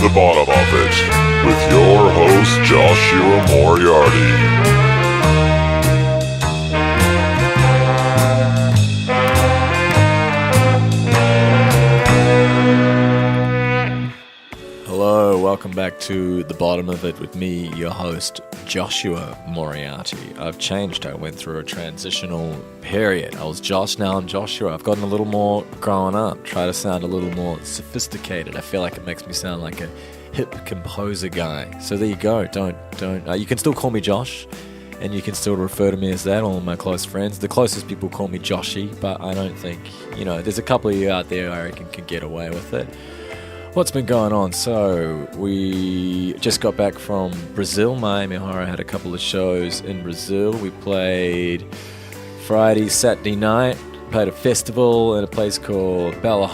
the bottom of it with your host, Joshua Moriarty. Hello, welcome back to The Bottom of It with me, your host, Joshua Moriarty. I've changed. I went through a transitional period. I was Josh, now I'm Joshua. I've gotten a little more growing up, try to sound a little more sophisticated. I feel like it makes me sound like a hip composer guy. So there you go. Don't. You can still call me Josh, and you can still refer to me as that. All of my close friends, the closest people call me Joshy, but I don't think, there's a couple of you out there I reckon could get away with it. What's been going on? So, we just got back from Brazil. Miami Horror had a couple of shows in Brazil. We played Friday, Saturday night, played a festival at a place called Belo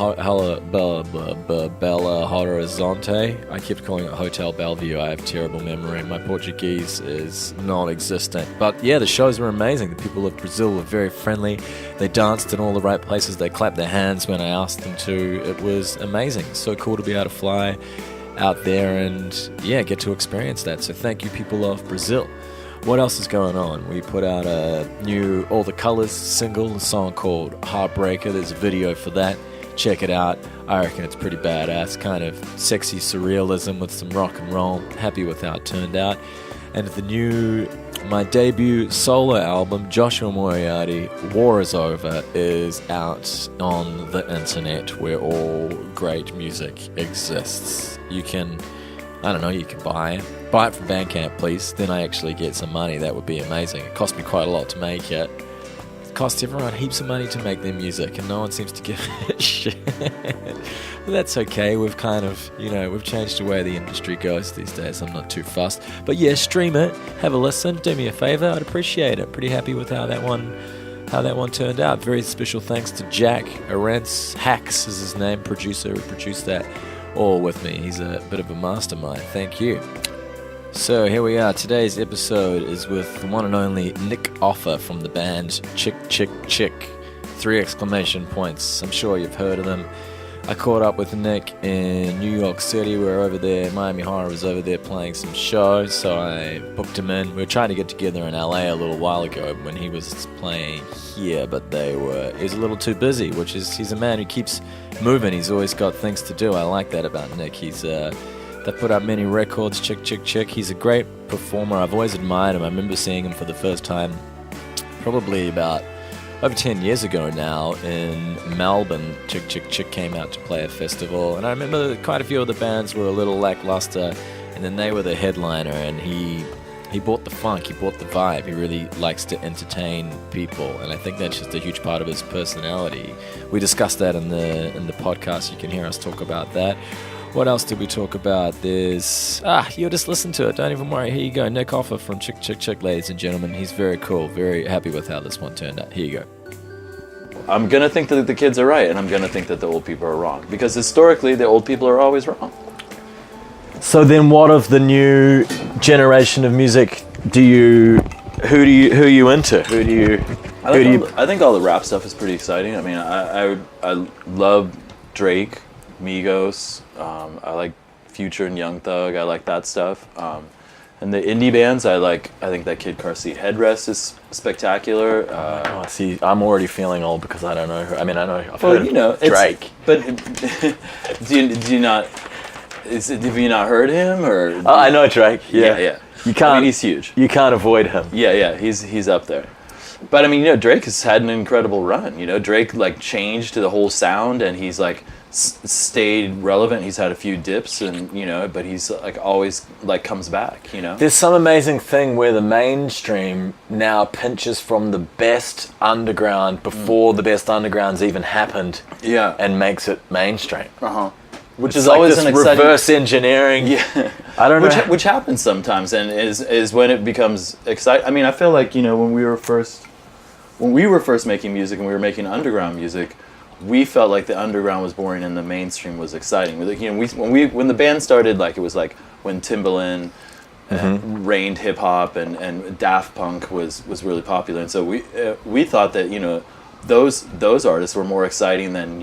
Horizonte. I kept calling it Hotel Bellevue. I have terrible memory. My Portuguese is non-existent. But yeah, the shows were amazing. The people of Brazil were very friendly. They danced in all the right places. They clapped their hands when I asked them to. It was amazing. So cool to be able to fly out there and, get to experience that. So thank you, people of Brazil. What else is going on? We put out a new All the Colors single, a song called Heartbreaker. There's a video for that. Check it out. I reckon it's pretty badass. Kind of sexy surrealism with some rock and roll. Happy with how it turned out. And my debut solo album, Joshua Moriarty, War Is Over, is out on the internet where all great music exists. You can buy it. Buy it from Bandcamp, please. Then I actually get some money. That would be amazing. It cost me quite a lot to make it. It costs everyone heaps of money to make their music, and no one seems to give a shit. But that's okay. We've kind of, we've changed the way the industry goes these days. I'm not too fussed. But yeah, stream it. Have a listen. Do me a favor. I'd appreciate it. Pretty happy with how that one turned out. Very special thanks to Jack Arentz. Hacks is his name, producer who produced that all with me. He's a bit of a mastermind. Thank you. So here we are. Today's episode is with the one and only Nic Offer from the band Chk Chk Chk. 3 exclamation points. I'm sure you've heard of them. I caught up with Nick in New York City. We were over there. Miami Horror was over there playing some shows, so I booked him in. We were trying to get together in LA a little while ago when he was playing here, but he was a little too busy, he's a man who keeps moving. He's always got things to do. I like that about Nick. They put out many records, Chk Chk Chk. He's a great performer. I've always admired him. I remember seeing him for the first time probably about over 10 years ago now in Melbourne. Chk Chk Chk came out to play a festival, and I remember quite a few of the bands were a little lackluster, and then they were the headliner, and he brought the funk, he brought the vibe. He really likes to entertain people, and I think that's just a huge part of his personality. We discussed that in the podcast. You can hear us talk about that. What else did we talk about? You'll just listen to it. Don't even worry. Here you go. Nic Offer from Chk Chk Chk, ladies and gentlemen. He's very cool. Very happy with how this one turned out. Here you go. I'm going to think that the kids are right, and I'm going to think that the old people are wrong. Because historically, the old people are always wrong. So then what of the new generation of music who are you into? I think all the rap stuff is pretty exciting. I mean, I love Drake, Migos. I like Future and Young Thug. I like that stuff. And the indie bands, I think that Kid Car Seat Headrest is spectacular. See, I'm already feeling old because I don't know her. I mean, I know I've heard of Drake. But do you not? Have you not heard him? Or I know Drake. Yeah. You can't. I mean, he's huge. You can't avoid him. Yeah. He's up there. But I mean, Drake has had an incredible run. Drake changed to the whole sound, and he's stayed relevant. He's had a few dips, and but he's always comes back. There's some amazing thing where the mainstream now pinches from the best underground before the best underground's even happened. Yeah, and makes it mainstream. Which is always an exciting reverse engineering. Yeah, I don't know. Which happens sometimes, and is when it becomes exciting. I mean, I feel like when we were first making music and we were making underground music, we felt like the underground was boring and the mainstream was exciting. When the band started, it was when Timbaland reigned hip hop and Daft Punk was really popular, and so we thought that those artists were more exciting than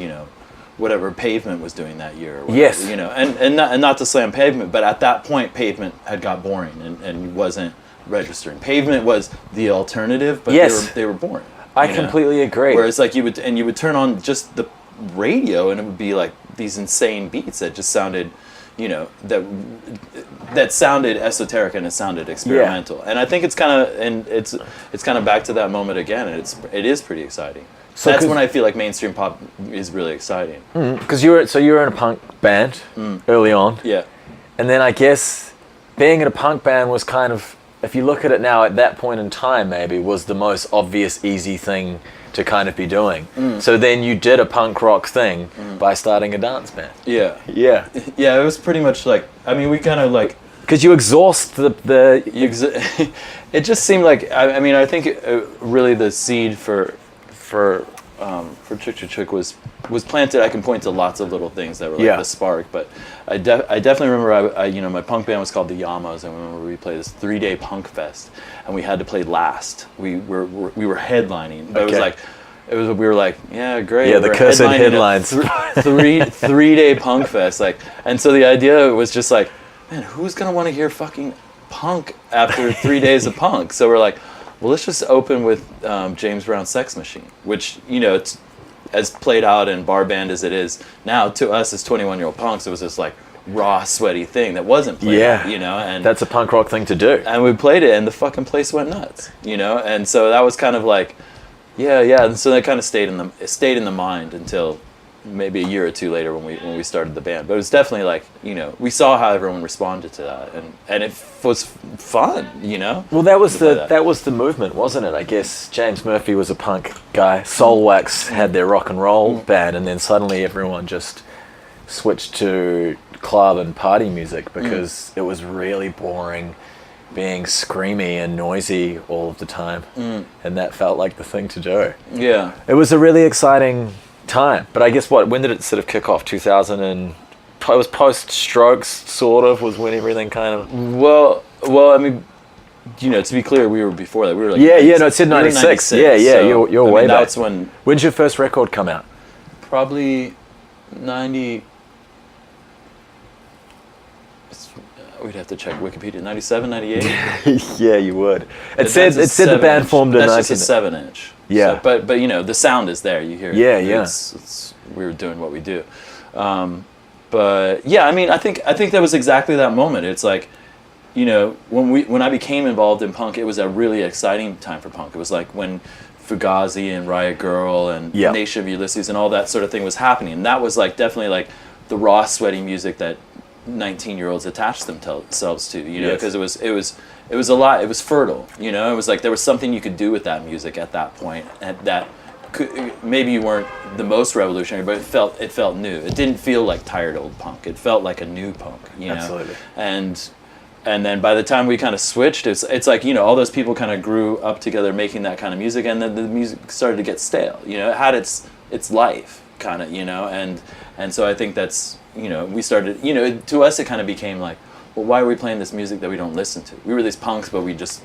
whatever Pavement was doing that year. Or whatever, Yes. you know, and not to slam Pavement, but at that point, Pavement had got boring and wasn't registering. Pavement was the alternative, but Yes. they were boring. I you know? completely agree. Whereas like you would turn on just the radio and it would be like these insane beats that just sounded, you know, that sounded esoteric and it sounded experimental. And I think it's kind of back to that moment again, and it is pretty exciting. So that's when I feel like mainstream pop is really exciting. Because you were in a punk band early on. Yeah. And then I guess being in a punk band was kind of, if you look at it now, at that point in time, maybe was the most obvious, easy thing to kind of be doing. So then you did a punk rock thing by starting a dance band. Yeah. Yeah. Yeah, it was pretty much like, I mean, we kind of like... Because you exhaust the it just seemed like, I mean, I think really the seed for Chk Chk Chk was planted. I can point to lots of little things that were like the spark, but I definitely remember I you know, my punk band was called the Yamos, and I remember we played this 3-day punk fest, and we had to play last. We were headlining, but we were like, yeah, great. Yeah, the cursed headlines. 3-day punk fest, like, and so the idea was just like, man, who's gonna want to hear fucking punk after 3 days of punk? So we're like, well, let's just open with James Brown's Sex Machine, which, you know, it's as played out in bar band as it is now, to us as 21-year-old punks, it was this like raw, sweaty thing that wasn't played out, you know, and that's a punk rock thing to do. And we played it, and the fucking place went nuts, you know, and so that was kind of like, yeah, and so that kind of stayed in the mind until maybe a year or two later when we started the band. But it was definitely like, you know, we saw how everyone responded to that, and it was fun, you know. Well, that was the movement, wasn't it? I guess James Murphy was a punk guy. Soulwax had their rock and roll band, and then suddenly everyone just switched to club and party music because it was really boring being screamy and noisy all of the time, and that felt like the thing to do. Yeah, it was a really exciting time. But I guess when did it sort of kick off? 2000 and it was post Strokes, sort of, was when everything kind of... Well, I mean, you know, to be clear, we were before that. We were like... no, it said 96. So, you're way back. That's when... When's your first record come out? Probably 90... We'd have to check Wikipedia. 97, 98? Yeah, you would. It said the band formed in 19... That's just a 7-inch. Yeah. So, but you know, the sound is there. You hear it. Yeah. We were doing what we do. But yeah, I mean, I think that was exactly that moment. It's like, you know, when I became involved in punk, it was a really exciting time for punk. It was like when Fugazi and Riot Girl and Nation of Ulysses and all that sort of thing was happening. And that was like definitely like the raw, sweaty music that 19-year-olds attached themselves to, you know, because it was a lot. It was fertile, you know. It was like there was something you could do with that music at that point, and that maybe you weren't the most revolutionary, but it felt new. It didn't feel like tired old punk. It felt like a new punk, you know. Absolutely. And then by the time we kind of switched, it's like, you know, all those people kind of grew up together making that kind of music, and then the music started to get stale. You know, it had its life, kind of, you know, and so I think that's, you know, we started, you know, to us it kind of became like, well, why are we playing this music that we don't listen to? We were these punks, but we just,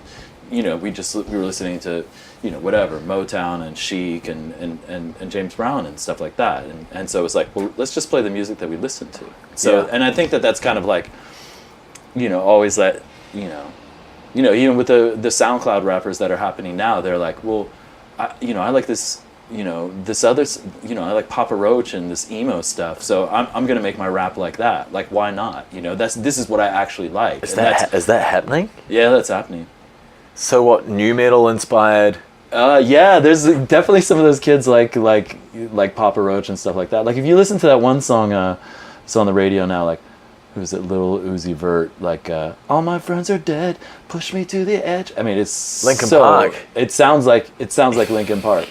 you know, we were listening to, you know, whatever, Motown and Chic and James Brown and stuff like that. And so it's like, well, let's just play the music that we listen to. So, and I think that's kind of like, you know, always that, you know, even with the SoundCloud rappers that are happening now, they're like, well, I like this, you know, this other, you know, I like Papa Roach and this emo stuff, so I'm gonna make my rap like that. Like, why not? You know, this is what I actually like. Is that happening? Yeah, that's happening. So what, new metal inspired? Yeah, there's definitely some of those kids like Papa Roach and stuff like that. Like if you listen to that one song, it's on the radio now, like, who's it, Lil Uzi Vert, like, all my friends are dead, push me to the edge. I mean, it's Linkin Park. It sounds like Linkin Park.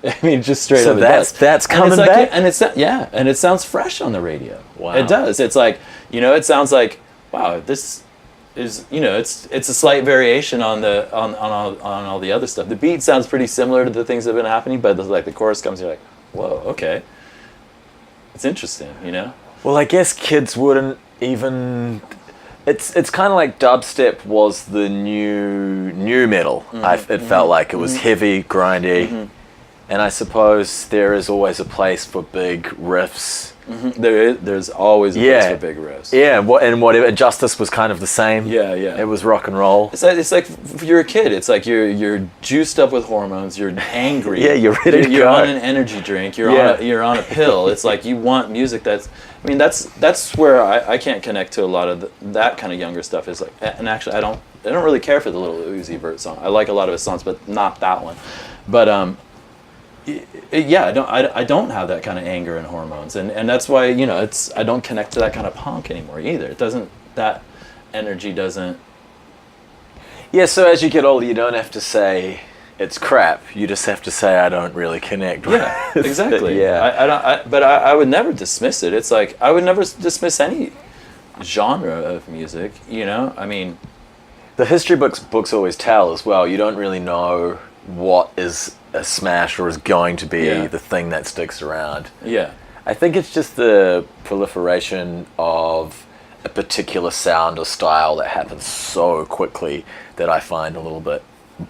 I mean, just straight up. So that's coming back? And it sounds fresh on the radio. Wow. It does. It's like, you know, it sounds like, wow, this is, you know, it's a slight variation on all the other stuff. The beat sounds pretty similar to the things that have been happening, but the chorus comes, you're like, whoa, okay. It's interesting, you know? Well, I guess kids wouldn't even... It's kind of like dubstep was the new metal. It felt like it was heavy, grindy. And I suppose there is always a place for big riffs. Mm-hmm. There's always a place for big riffs. Yeah, and whatever. Justice was kind of the same. Yeah. It was rock and roll. It's like if you're a kid. It's like you're juiced up with hormones. You're angry. Yeah, you're ready to You're go. on an energy drink. You're on a pill. It's like you want music that's. I mean, that's where I can't connect to a lot of that kind of younger stuff. Is like, and actually, I don't really care for the Little Uzi Vert song. I like a lot of his songs, but not that one. But I don't have that kind of anger and hormones, and that's why I don't connect to that kind of punk anymore either. It doesn't, that energy doesn't. Yeah, so as you get older, you don't have to say it's crap. You just have to say I don't really connect. Yeah, exactly. Yeah, but I would never dismiss it. It's like I would never dismiss any genre of music. I mean, the history books always tell as well. You don't really know what is a smash or is going to be the thing that sticks around. Yeah. I think it's just the proliferation of a particular sound or style that happens so quickly that I find a little bit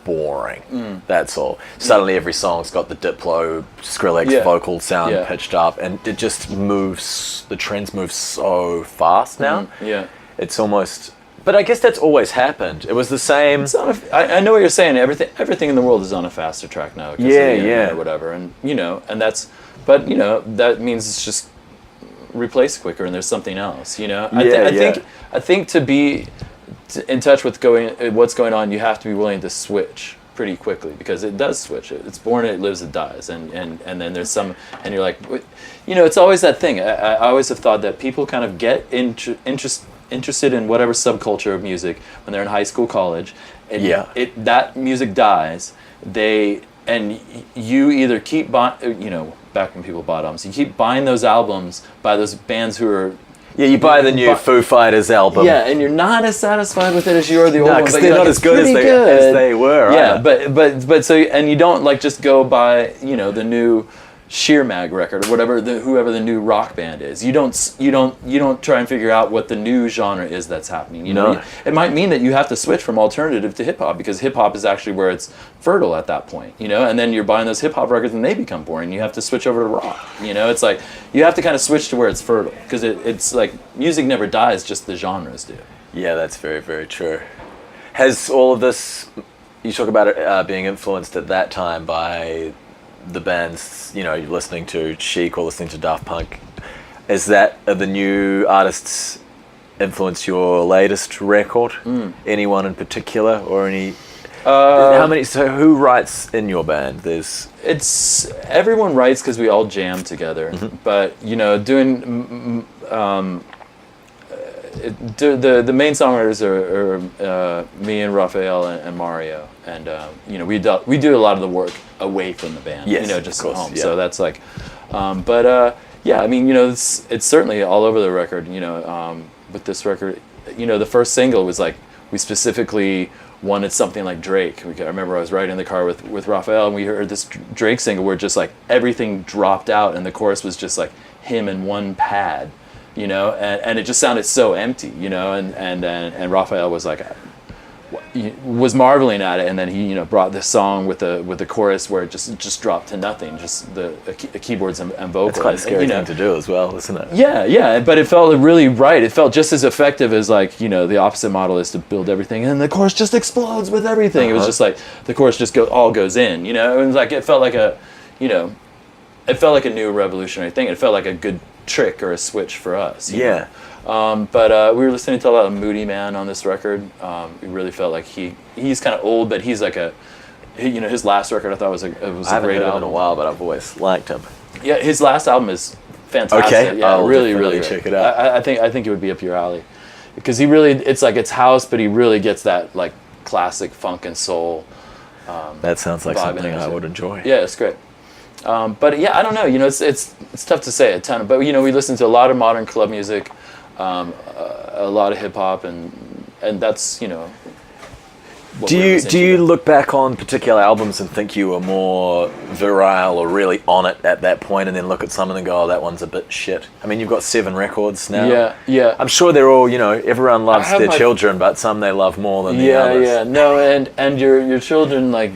boring. That's all. Suddenly every song's got the Diplo, Skrillex vocal sound pitched up, and it just moves, the trends move so fast now. Yeah. It's almost... But I guess that's always happened. It was the same... It's on I know what you're saying. Everything in the world is on a faster track now. Or whatever. And, and that's... But, that means it's just replaced quicker and there's something else, I think to be in touch with what's going on, you have to be willing to switch pretty quickly, because it does switch. It's born, it lives, it dies. And then there's some... And you're like... it's always that thing. I always have thought that people kind of get interested in whatever subculture of music when they're in high school, college, and that music dies. You either keep buying, back when people bought albums, you keep buying those albums by those bands who are... Yeah, you buy the new Foo Fighters album. Yeah, and you're not as satisfied with it as you are the old one. Because they're not as good as they were. Yeah, but so, and you don't just go buy, the new Sheer Mag record or whatever, whoever the new rock band is. You don't try and figure out what the new genre is that's happening. It might mean that you have to switch from alternative to hip hop, because hip hop is actually where it's fertile at that point. And then you're buying those hip hop records and they become boring. You have to switch over to rock. It's like you have to kind of switch to where it's fertile, because it's like music never dies, just the genres do. Yeah, that's very, very true. Has all of this, you talk about it being influenced at that time by the bands, you're listening to Chic or listening to Daft Punk, is that the new artists influence your latest record? Anyone in particular, or any? How many? So who writes in your band? It's everyone writes because we all jam together. Mm-hmm. But doing the main songwriters are me and Raphael and Mario, and we do a lot of the work away from the band, just at home. Yeah. So that's like, it's certainly all over the record. With this record, the first single was like, we specifically wanted something like Drake. I remember I was riding in the car with Raphael, and we heard this Drake single where just like everything dropped out, and the chorus was just like him and one pad. And it just sounded so empty, and Raphael was like, was marveling at it, and then he brought this song with the chorus where it just dropped to nothing, just the keyboards and vocals. That's quite a scary thing to do as well, isn't it? Yeah, but it felt really right. It felt just as effective as the opposite model is to build everything, and the chorus just explodes with everything. It was just like the chorus just all goes in, It was like it felt like a new revolutionary thing. It felt like a good trick or a switch for us. Yeah. But we were listening to a lot of Moody Man on this record. We really felt like he's kind of old, but he's like his last record I thought was a great album. I haven't heard him in a while, but I've always liked him. Yeah, his last album is fantastic. Okay, yeah, I'll really definitely great. check it out. I think it would be up your alley, because it's house, but he really gets that like classic funk and soul. That sounds like something I would enjoy. Yeah, it's great. But yeah, I don't know. It's tough to say a ton. But we listen to a lot of modern club music, a lot of hip hop, and that's what Do you look back on particular albums and think you were more virile or really on it at that point, and then look at some and go, oh, that one's a bit shit? I mean, you've got 7 records now. Yeah. I'm sure they're all, everyone loves their children, but some they love more than the others. Yeah. No, and your children like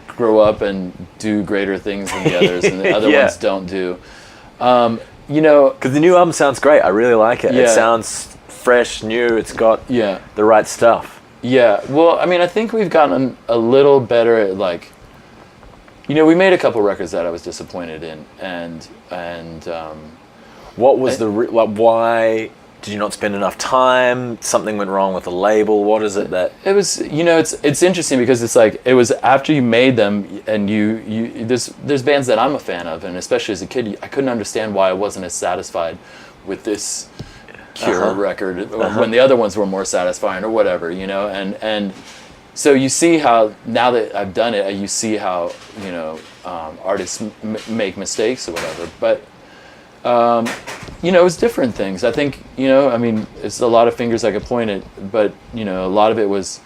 grow up and do greater things than the others, and the other Yeah. ones don't do. You know, Because the new album sounds great. I really like it. It Yeah. sounds fresh, new. It's got yeah, the right stuff. yeah. Well, I mean, I think we've gotten a little better at like, you know, we made a couple records that I was disappointed in, and What was why did you not spend enough time? Something went wrong with the label. What is it that? it was, you know, it's interesting because it's like it was after you made them, and you there's bands that I'm a fan of, and especially as a kid, I couldn't understand why I wasn't as satisfied with this Cure record when the other ones were more satisfying or whatever, you know, and so you see how now that I've done it, you see how, you know, artists make mistakes or whatever, but you know, it's different things. I think, you know, I mean, it's a lot of fingers I could point at, but, you know, a lot of it was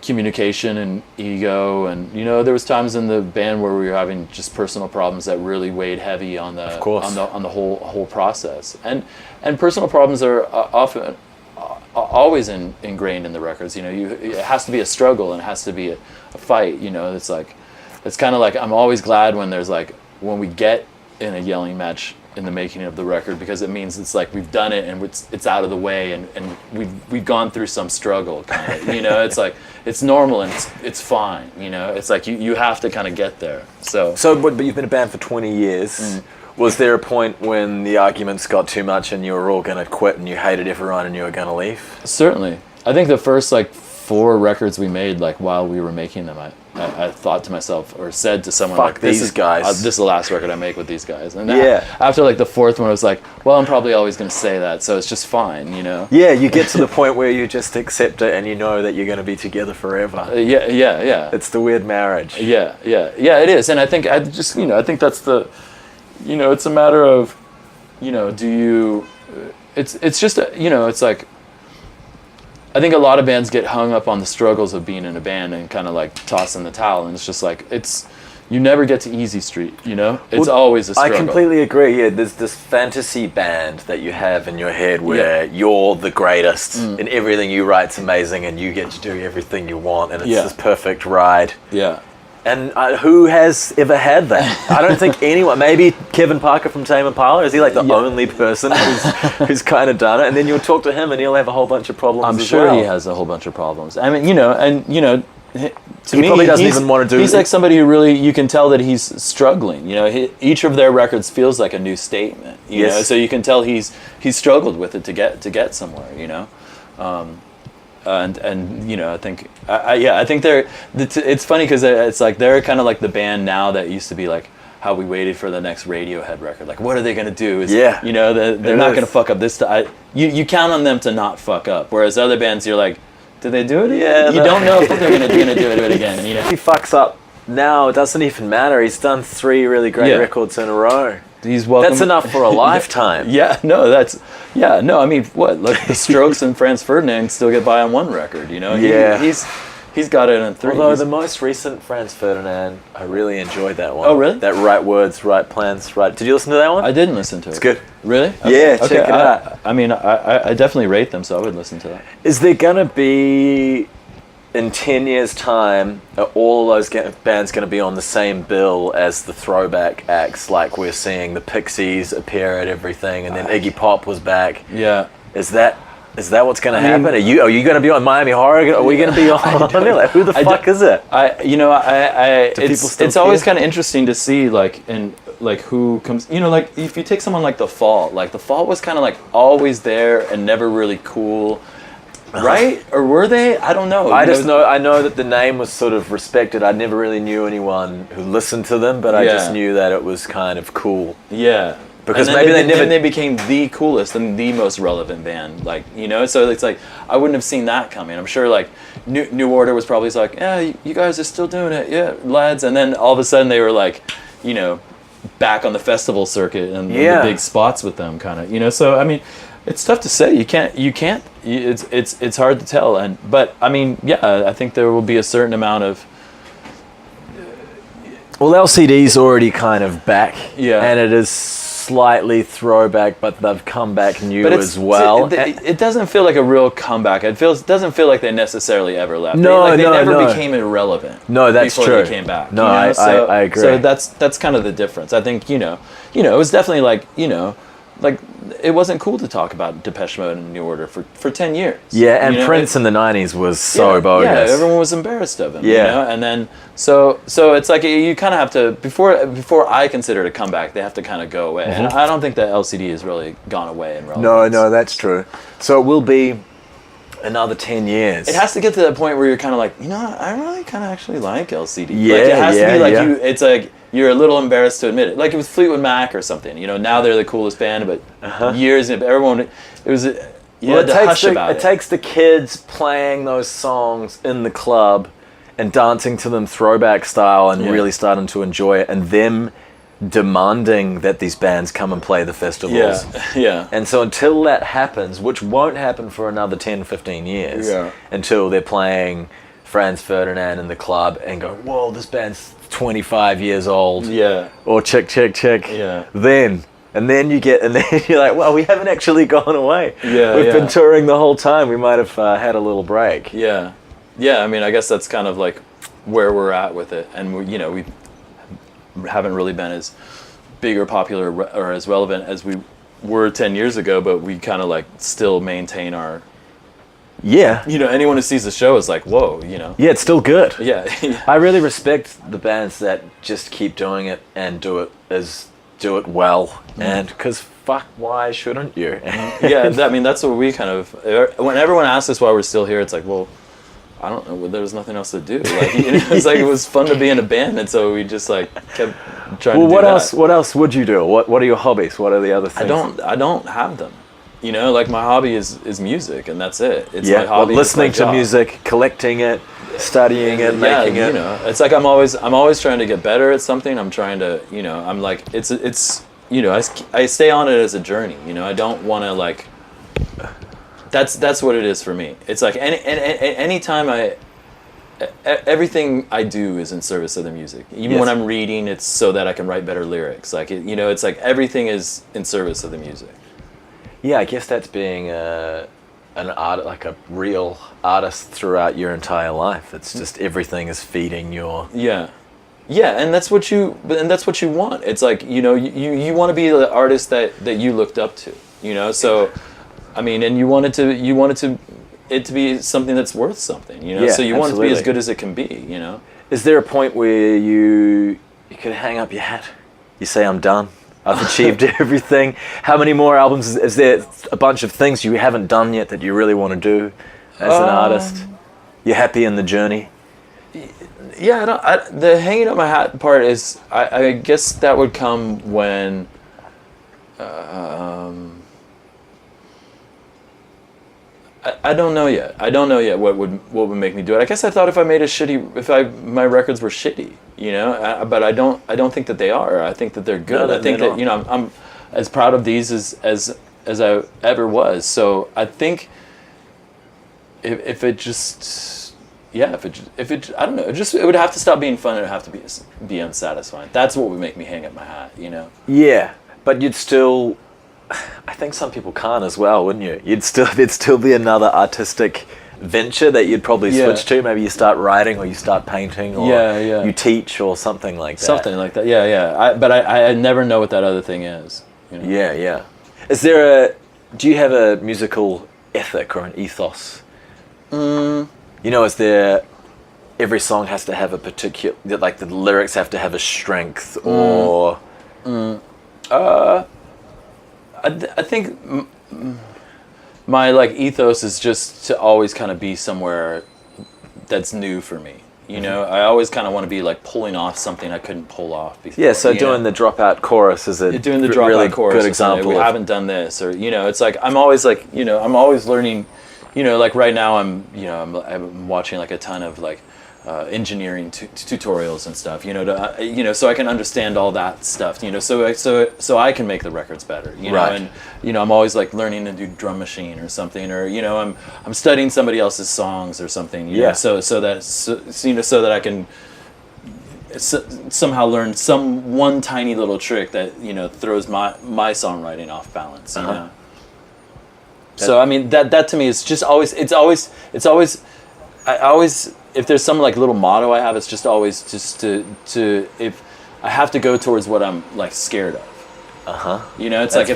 communication and ego, and, you know, there was times in the band where we were having just personal problems that really weighed heavy on the on the whole process. And personal problems are often always ingrained in the records. You know, it has to be a struggle and it has to be a fight. You know, it's kind of like I'm always glad when there's like when we get in a yelling match in the making of the record, because it means it's like we've done it and it's out of the way, and we've gone through some struggle kind of, you know. It's like it's normal and it's fine, you know. It's like you have to kind of get there. So But you've been a band for 20 years. Was there a point when the arguments got too much and you were all going to quit and you hated everyone and you were going to leave? certainly, I think the first like 4 records we made, like while we were making them, I thought to myself or said to someone, Fuck like, this these is guys. This is the last record I make with these guys. And Yeah. after like the 4th one, I was like, well, I'm probably always going to say that, so it's just fine, you know. Yeah, you get to the point where you just accept it and you know that you're going to be together forever. Yeah. It's the weird marriage. Yeah, it is. And I think I think that's the, you know, it's a matter of, you know, do you, it's just, you know, it's like, I think a lot of bands get hung up on the struggles of being in a band and kind of like tossing the towel, and it's just like, you never get to easy street, you know? It's always a struggle. I completely agree. Yeah, there's this fantasy band that you have in your head where you're the greatest and everything you write's amazing and you get to do everything you want, and it's this perfect ride. Yeah. And who has ever had that? I don't think anyone. Maybe Kevin Parker from Tame Impala. Is he like the only person who's kind of done it? And then you'll talk to him and he'll have a whole bunch of problems I'm as sure well. he has a whole bunch of problems. I mean, you know, and, you know, to He me, probably doesn't even want to do He's like somebody who really, you can tell that he's struggling. You know, each of their records feels like a new statement. You know, so you can tell he's struggled with it to get somewhere. You know, and you know, I think I think they're. It's funny because it's like they're kind of like the band now that used to be like how we waited for the next Radiohead record. Like, what are they gonna do? You know, they're not gonna fuck up this. You count on them to not fuck up. Whereas other bands, you're like, did they do it? Yeah, you don't know if they're gonna do it again. You know, If he fucks up now, it doesn't even matter. He's done 3 really great records in a row. he's welcome. That's enough for a lifetime. No, I mean, what? Like the Strokes and Franz Ferdinand still get by on 1 record. You know, he's got it in 3. Although the most recent Franz Ferdinand, I really enjoyed that one. Oh, really? That Right Words, Right Plans, Right... Did you listen to that one? I didn't listen to it. It's good. Really? Yeah, check it out. I mean, I definitely rate them, so I would listen to that. Is there going to be, in 10 years' time, are all those bands going to be on the same bill as the throwback acts, like we're seeing the Pixies appear at everything, and then Iggy Pop was back? Yeah. Is that what's going to happen? Are you going to be on Miami Horror? Are we going to be on? Like, who the fuck is it? It's always kind of interesting to see who comes. You know, like if you take someone like The Fall, like The Fall was kind of like always there and never really cool, right? Or were they? I don't know. I know that the name was sort of respected. I never really knew anyone who listened to them, but I just knew that it was kind of cool. Yeah. Because and maybe they became the coolest and the most relevant band, like, you know. So it's like I wouldn't have seen that coming. I'm sure like New Order was probably like, yeah, you guys are still doing it, yeah, lads. And then all of a sudden they were like, you know, back on the festival circuit and the big spots with them, kind of, you know. So I mean, it's tough to say. You can't. It's hard to tell. But I mean, yeah, I think there will be a certain amount of. Well, LCD's already kind of back, Yeah. and it is slightly throwback, but they've come back new But as well. it doesn't feel like a real comeback. It doesn't feel like they necnecessarily ever left. No, they never no. became irrelevant. No, that's before true. They came back. No, you know? I agree. So that's kind of the difference. I think it was definitely like like it wasn't cool to talk about Depeche Mode and New Order for 10 years. Yeah, and Prince in the 90s was so bogus. Yeah, everyone was embarrassed of him. Yeah. And then so it's like you kind of have to before I consider it a comeback, they have to kind of go away. And I don't think that LCD has really gone away in relevance. No, that's true. So it will be another 10 years. It has to get to that point where you're kind of like, I really kind of actually like LCD. Yeah, like, it has to be like yeah. it's like you're a little embarrassed to admit it. Like it was Fleetwood Mac or something. Now they're the coolest band, but years everyone it was had to hush about it. It takes the kids playing those songs in the club and dancing to them throwback style and really starting to enjoy it, and them demanding that these bands come and play the festivals. Yeah. And so until that happens, which won't happen for another 10, 15 years, until they're playing Franz Ferdinand in the club and go, whoa, this band's 25 years old. Yeah. Or Chk Chk Chk. Yeah. Then you're like, well, we haven't actually gone away. Yeah. We've been touring the whole time. We might have had a little break. Yeah. Yeah, I mean, I guess that's kind of like where we're at with it. And we haven't really been as big or popular or as relevant as we were 10 years ago, but we kind of like still maintain our... Yeah. Anyone who sees the show is like, whoa, Yeah, it's still good. Yeah. I really respect the bands that just keep doing it and do it well. And because fuck, why shouldn't you? Yeah, I mean, that's what we kind of... When everyone asks us why we're still here, it's like, well... I don't know. There was nothing else to do. Like, it's like it was fun to be in a band, and so we just like kept trying to do that. What else would you do? What are your hobbies? What are the other things? I don't have them. Like my hobby is music, and that's it. It's yeah, my hobby. Listening to music, collecting it, studying it, making it. It's like I'm always trying to get better at something. I'm trying to, I'm like it's I stay on it as a journey. I don't want to like. That's what it is for me. It's like any time everything I do is in service of the music. Even when I'm reading, it's so that I can write better lyrics. Like it's like everything is in service of the music. Yeah, I guess that's being an art, like a real artist throughout your entire life. It's just everything is feeding your. Yeah, and that's what you want. It's like you want to be the artist that you looked up to. So. I mean, and you want it to be something that's worth something, So you want it to be as good as it can be, Is there a point where you could hang up your hat? You say, I'm done. I've achieved everything. How many more albums? Is there a bunch of things you haven't done yet that you really want to do as an artist? You're happy in the journey? Yeah, the hanging up my hat part is, I guess that would come when... I don't know yet. I don't know yet what would make me do it. I guess I thought if my records were shitty, but I don't think that they are. I think that they're good. No, I think that I'm as proud of these as I ever was. So I think if it I don't know. It would have to stop being fun. It would have to be unsatisfying. That's what would make me hang up my hat. Yeah, but you'd still. I think some people can't as well, wouldn't you? There'd still be another artistic venture that you'd probably switch to. Maybe you start writing, or you start painting, or you teach, or something like that. Something like that. Yeah. But I never know what that other thing is. Yeah. Do you have a musical ethic or an ethos? Is there? Every song has to have a particular, like the lyrics have to have a strength, or. I think my like ethos is just to always kind of be somewhere that's new for me. I always kind of want to be like pulling off something I couldn't pull off before. Yeah, so doing the dropout chorus is a really good example. We haven't done this, or it's like I'm always like I'm always learning. Like right now I'm watching like a ton of like engineering tutorials and stuff, so I can understand all that stuff, so I can make the records better, right. And I'm always like learning to do drum machine or something, or I'm studying somebody else's songs or something, so that I can somehow learned one tiny little trick that throws my songwriting off balance. You know. So I mean that to me is just always I always, if there's some like little motto I have, it's just always just to if I have to go towards what I'm like scared of. You know, it's That's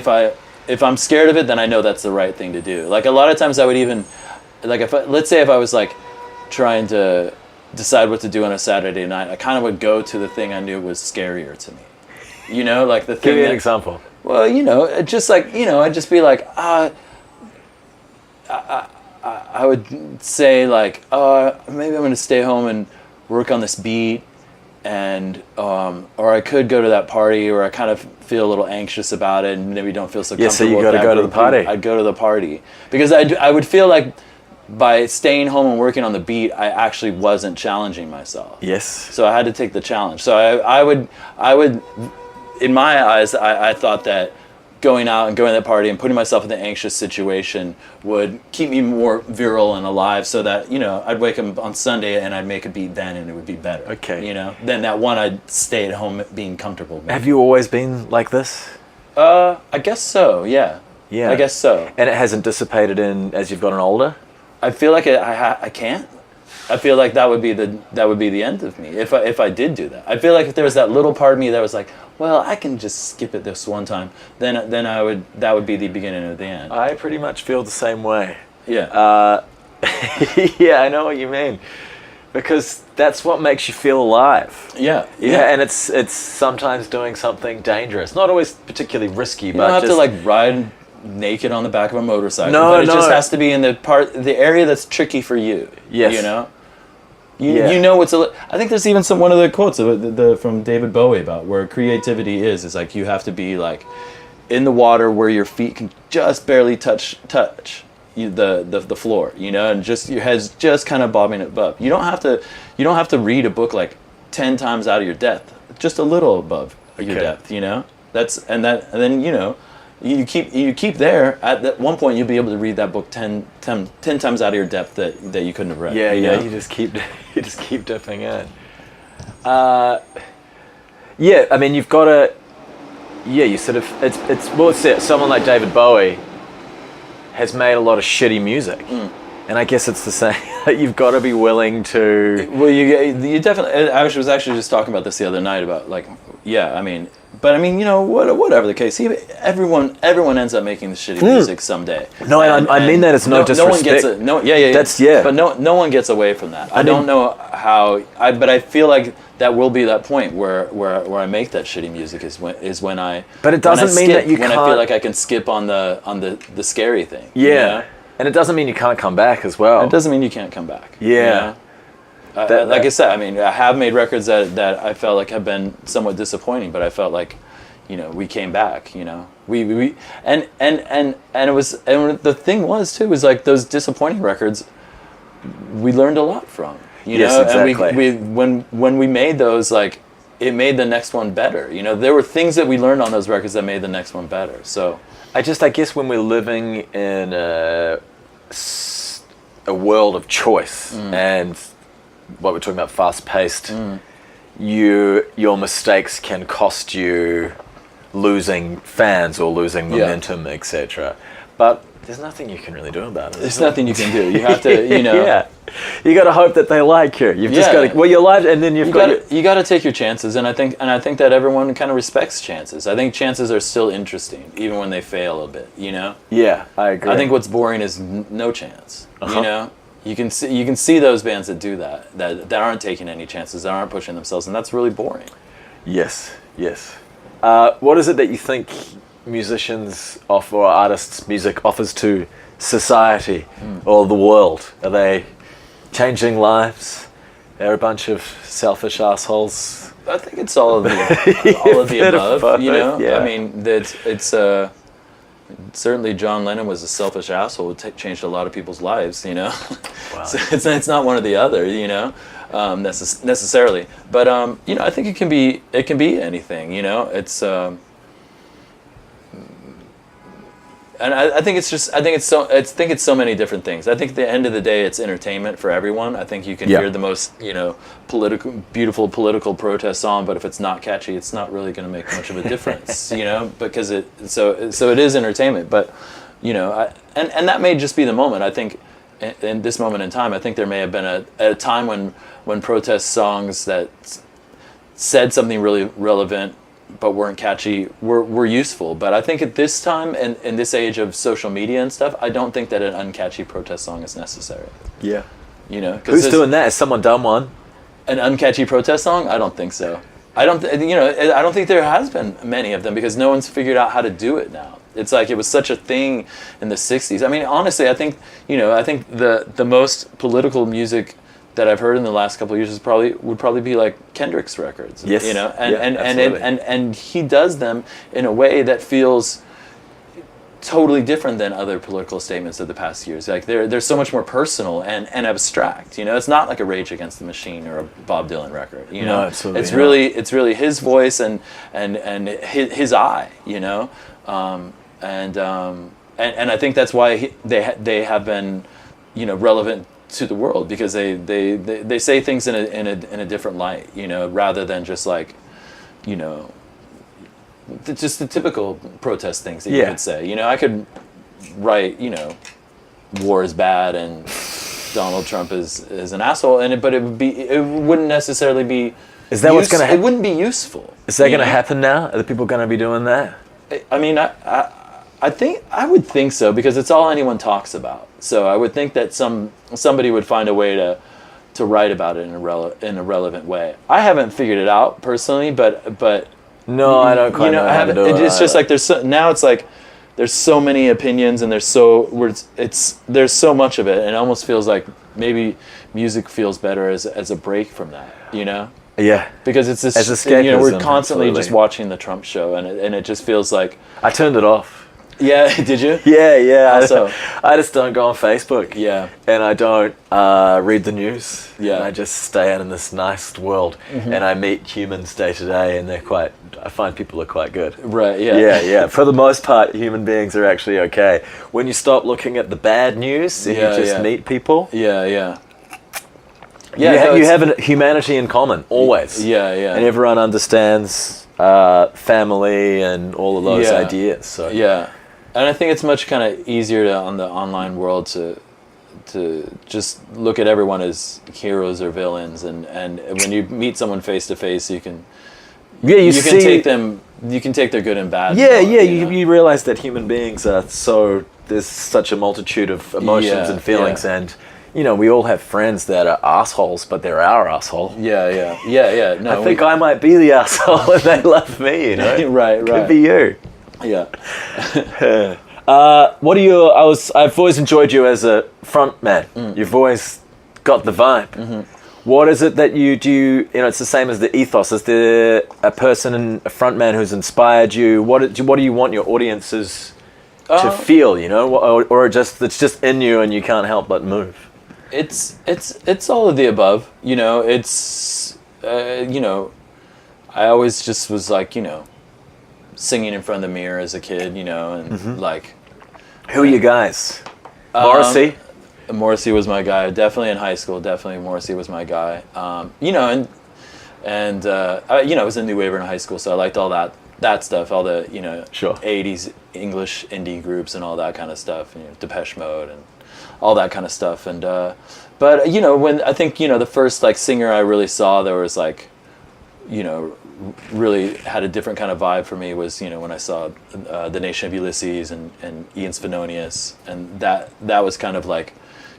like if I'm scared of it, then I know that's the right thing to do. Like a lot of times I would even, like let's say if I was like trying to decide what to do on a Saturday night, I kind of would go to the thing I knew was scarier to me. You know, like the thing. Give me an example. Well, it just like, I'd just be like, I would say like, maybe I'm going to stay home and work on this beat, and or I could go to that party, or I kind of feel a little anxious about it and maybe don't feel so comfortable. So you got to go to the party. I'd go to the party because I would feel like by staying home and working on the beat, I actually wasn't challenging myself. Yes. So I had to take the challenge. So I would, in my eyes, I thought that going out and going to that party and putting myself in an anxious situation would keep me more virile and alive, so that I'd wake up on Sunday and I'd make a beat then and it would be better. Okay. Than that one I'd stay at home being comfortable. Maybe. Have you always been like this? I guess so. Yeah. Yeah. I guess so. And it hasn't dissipated as you've gotten older? I feel like I can't. I feel like that would be the end of me if I did do that. I feel like if there was that little part of me that was like, well, I can just skip it this one time, then that would be the beginning of the end. I pretty much feel the same way. Yeah. Yeah, I know what you mean, because that's what makes you feel alive. Yeah. And it's sometimes doing something dangerous, not always particularly risky, You but don't have just to like ride naked on the back of a motorcycle. No, but it no. just has to be in the area that's tricky for you. Yes. You know what's I think there's even one of the quotes of from David Bowie about where creativity is like you have to be like in the water where your feet can just barely touch the floor, and just your head's just kind of bobbing above. You don't have to read a book like 10 times out of your depth, just a little above your depth, and then you keep there. At that one point, you'll be able to read that book 10 times out of your depth that you couldn't have read. Yeah, you just keep dipping in. I mean, you've got to. Yeah, you sort of. It's someone like David Bowie has made a lot of shitty music, and I guess it's the same. You've got to be willing to. Well, you definitely. I was actually just talking about this the other night about like, yeah, I mean. But I mean, whatever the case, everyone ends up making the shitty music someday. No, I mean that it's no disrespect. No one gets it. No, yeah. That's But no one gets away from that. I don't know how. But I feel like that will be that point where I make that shitty music is when I. But it doesn't mean that you can't. When I feel like I can skip on the scary thing. Yeah, and it doesn't mean you can't come back as well. It doesn't mean you can't come back. Yeah. Like I said, I mean, I have made records that I felt like have been somewhat disappointing, but I felt like, we came back. We and it was, and the thing was too was like those disappointing records, we learned a lot from. Yes, exactly. And we when we made those, like it made the next one better. There were things that we learned on those records that made the next one better. So I guess when we're living in a world of choice and what we're talking about, fast-paced, your mistakes can cost you losing fans or losing momentum, etc. But there's nothing you can really do about it. There's nothing you can do. You have to, Yeah. You got to hope that they like you. You've just got to. Well, you're live, and then you got to take your chances, and I think that everyone kind of respects chances. I think chances are still interesting, even when they fail a bit. Yeah, I agree. I think what's boring is no chance. You can see those bands that do that aren't taking any chances, that aren't pushing themselves, and that's really boring. Yes. What is it that you think musicians offer, or artists' music offers to society or the world? Are they changing lives? They're a bunch of selfish assholes. I think it's all of the above. Both, yeah. I mean, it's certainly John Lennon was a selfish asshole who changed a lot of people's lives. Wow. So it's not one or the other. Necessarily. But I think it can be anything. It's And I think it's so many different things. I think at the end of the day, it's entertainment for everyone. I think you can hear the most, beautiful political protest song, but if it's not catchy, it's not really going to make much of a difference, because it is entertainment. But, and that may just be the moment. I think in this moment in time, I think there may have been a time when protest songs that said something really relevant but weren't catchy were useful. But I think at this time and in this age of social media and stuff, I don't think that an uncatchy protest song is necessary. Yeah. Who's doing that? Has someone done one? An uncatchy protest song? I don't think so. I don't think there has been many of them because no one's figured out how to do it now. It's like it was such a thing in the 60s. I mean, honestly, I think the most political music that I've heard in the last couple of years would probably be like Kendrick's records. Yes. And he does them in a way that feels totally different than other political statements of the past years. Like they're so much more personal and abstract. It's not like a Rage Against the Machine or a Bob Dylan record. No, absolutely. It's really his voice and his eye. And I think that's why they have been relevant to the world because they say things in a different light, rather than just like, just the typical protest things that you could say. I could write, war is bad and Donald Trump is an asshole, but it wouldn't necessarily be. Is that what's going to happen? It wouldn't be useful. Is that going to happen now? Are the people going to be doing that? I mean, I would think so because it's all anyone talks about. So I would think that somebody would find a way to write about it in a relevant way. I haven't figured it out personally, but no, I don't quite know how to do it. It's just like it's like there's so many opinions and there's so much of it, and it almost feels like maybe music feels better as a break from that, Yeah, because it's this. As escapism, we're constantly absolutely. just watching the Trump show, and it just feels like. I turned it off. Yeah, did you? Yeah. Also, I just don't go on Facebook. Yeah. And I don't read the news. Yeah. And I just stay out in this nice world, and I meet humans day to day, and I find people are quite good. Right. Yeah. Yeah. For the most part, human beings are actually okay. When you stop looking at the bad news and you just meet people. Yeah. You have a humanity in common, always. Yeah. And everyone understands family and all of those ideas. So. Yeah. And I think it's much kind of easier on the online world to just look at everyone as heroes or villains, and when you meet someone face to face, you can can take their good and bad. You realize that human beings are there's such a multitude of emotions and feelings, and we all have friends that are assholes, but they're our asshole. Yeah. No, I think I might be the asshole and they love me, Right. Could be you. Yeah. I've always enjoyed you as a frontman. You've always got the vibe. What is it that you do? It's the same as the ethos. Is there a person, a frontman who's inspired you? What do you want your audiences to feel? Or just it's just in you and you can't help but move. It's all of the above. I always just was like, singing in front of the mirror as a kid, and like. Who are you guys? Morrissey? Morrissey was my guy. Definitely in high school. Definitely Morrissey was my guy. I was a new waver in high school, so I liked all that stuff, all the 80s English indie groups and all that kind of stuff, Depeche Mode and all that kind of stuff. And but when I think the first like singer I really saw that was like really had a different kind of vibe for me was when I saw The Nation of Ulysses and Ian Svenonius, and that was kind of like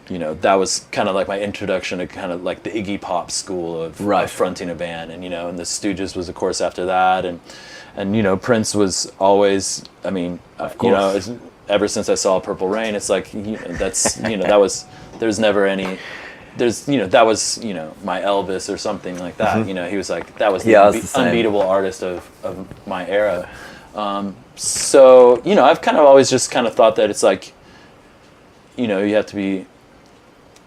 that was kind of like my introduction to kind of like the Iggy Pop school of fronting a band, and and the Stooges was of course after that, and Prince was always, I mean, ever since I saw Purple Rain, it's like that's that was that was my Elvis or something like that. He was like that was the unbeatable artist of my era. So I've kind of always just kind of thought that it's like you have to be,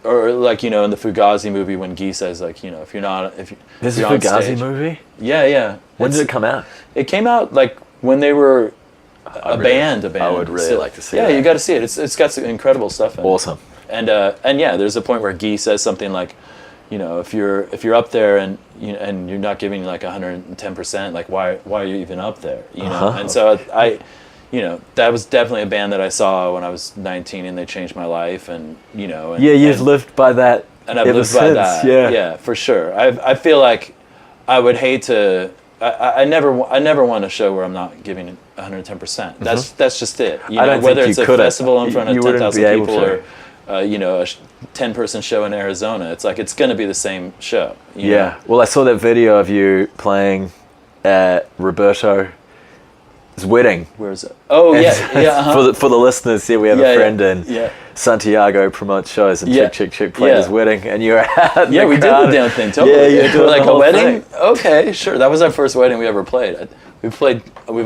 or like in the Fugazi movie when Guy says like if you're There's a Fugazi movie? Yeah. When did it come out? It came out like when they were a band. I would really like to see Yeah, that. you got to see it. It's got some incredible stuff in it. Awesome. And yeah, there's a point where Guy says something like, you know, if you're up there and you're not giving like 110%, like why are you even up there? You know. And so that was definitely a band that I saw when I was 19, and they changed my life. And you've lived by that. And I've ever lived by since, that. Yeah, for sure. I feel like I would hate to. I never want a show where I'm not giving 110%. That's just it. I don't whether think it's you a could. festival in front of You wouldn't 10,000 be able people, to. or a 10-person show in Arizona. It's like it's going to be the same show. You Yeah. know? Well, I saw that video of you playing at Roberto's wedding. Where is it? Oh yeah. For the listeners, we have a friend in Santiago promotes shows, and Chk Chk Chk played his wedding, and you were at we did the damn thing. Totally. Yeah, you did like the a whole wedding. thing. Okay, sure. That was our first wedding we ever played. We've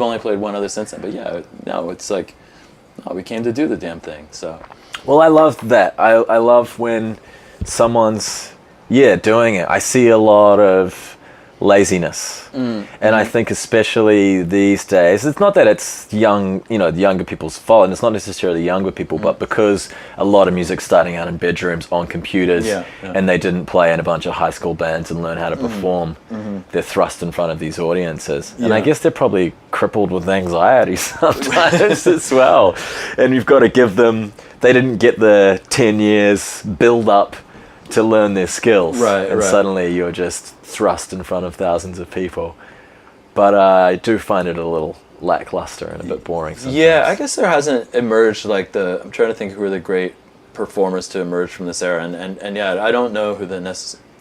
only played one other since then. But it's like, we came to do the damn thing. So. Well, I love that. I love when someone's doing it. I see a lot of laziness, and I think especially these days, it's not that it's young, the younger people's fault, and it's not necessarily younger people, but because a lot of music's starting out in bedrooms on computers, and they didn't play in a bunch of high school bands and learn how to perform, they're thrust in front of these audiences, and I guess they're probably crippled with anxiety sometimes as well, and you've got to give them. They didn't get the 10 years build up to learn their skills, and suddenly you're just thrust in front of thousands of people. But I do find it a little lackluster and a bit boring sometimes. Yeah, I guess there hasn't emerged I'm trying to think who are the great performers to emerge from this era, and I don't know who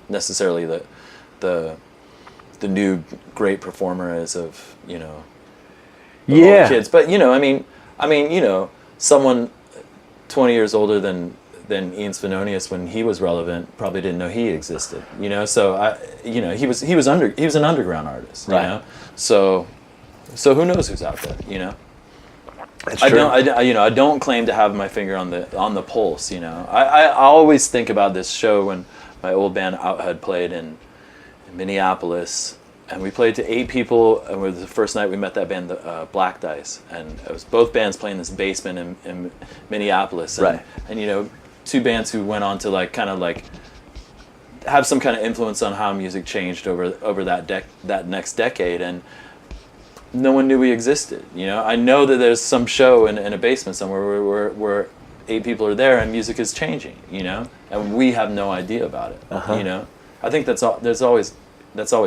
necessarily the new great performer is of all the kids. But I mean someone 20 years older than Ian Svenonius when he was relevant probably didn't know he existed, so he was an underground artist, so who knows who's out there, It's true. I don't claim to have my finger on the pulse, I always think about this show when my old band Out had played in Minneapolis, and we played to 8 people, and it was the first night we met that band, the Black Dice, and it was both bands playing this basement in Minneapolis, and 2 bands who went on to kind of have some kind of influence on how music changed over that next decade, and no one knew we existed. I know that there's some show in a basement somewhere where 8 people are there and music is changing, and we have no idea about it. I think that's always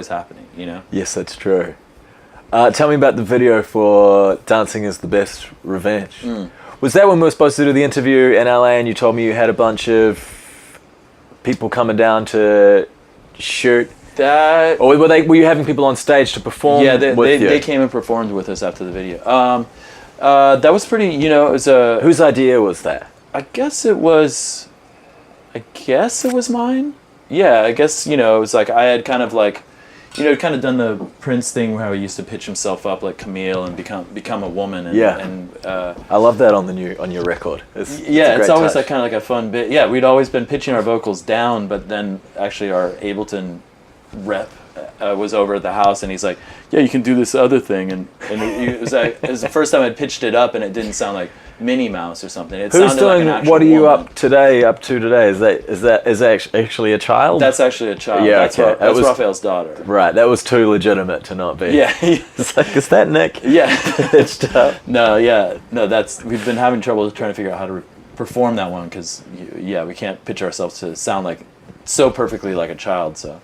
happening. Yes, that's true. Tell me about the video for Dancing is the Best Revenge. Was that when we were supposed to do the interview in LA and you told me you had a bunch of people coming down to shoot? Or were you having people on stage to perform? Yeah, with you? they came and performed with us after the video. That was pretty, it was a... Whose idea was that? I guess it was mine. Yeah, I guess, it was like I had kind of kind of done the Prince thing where he used to pitch himself up like Camille and become a woman. And I love that on your record. It's always touch. kind of like a fun bit. Yeah, we'd always been pitching our vocals down, but then actually our Ableton rep was over at the house, and he's like, "Yeah, you can do this other thing." And it was the first time I'd pitched it up, and it didn't sound like Minnie Mouse or something. It Who's sounded doing? like an actual What are you woman. up to today? Is that actually a child? That's actually a child. Yeah, that's okay. that's Raphael's daughter. Right, that was too legitimate to not be. Yeah. It's like, is that Nick? Yeah. Pitched up. No, we've been having trouble trying to figure out how to perform that one because we can't pitch ourselves to sound like so perfectly like a child. So,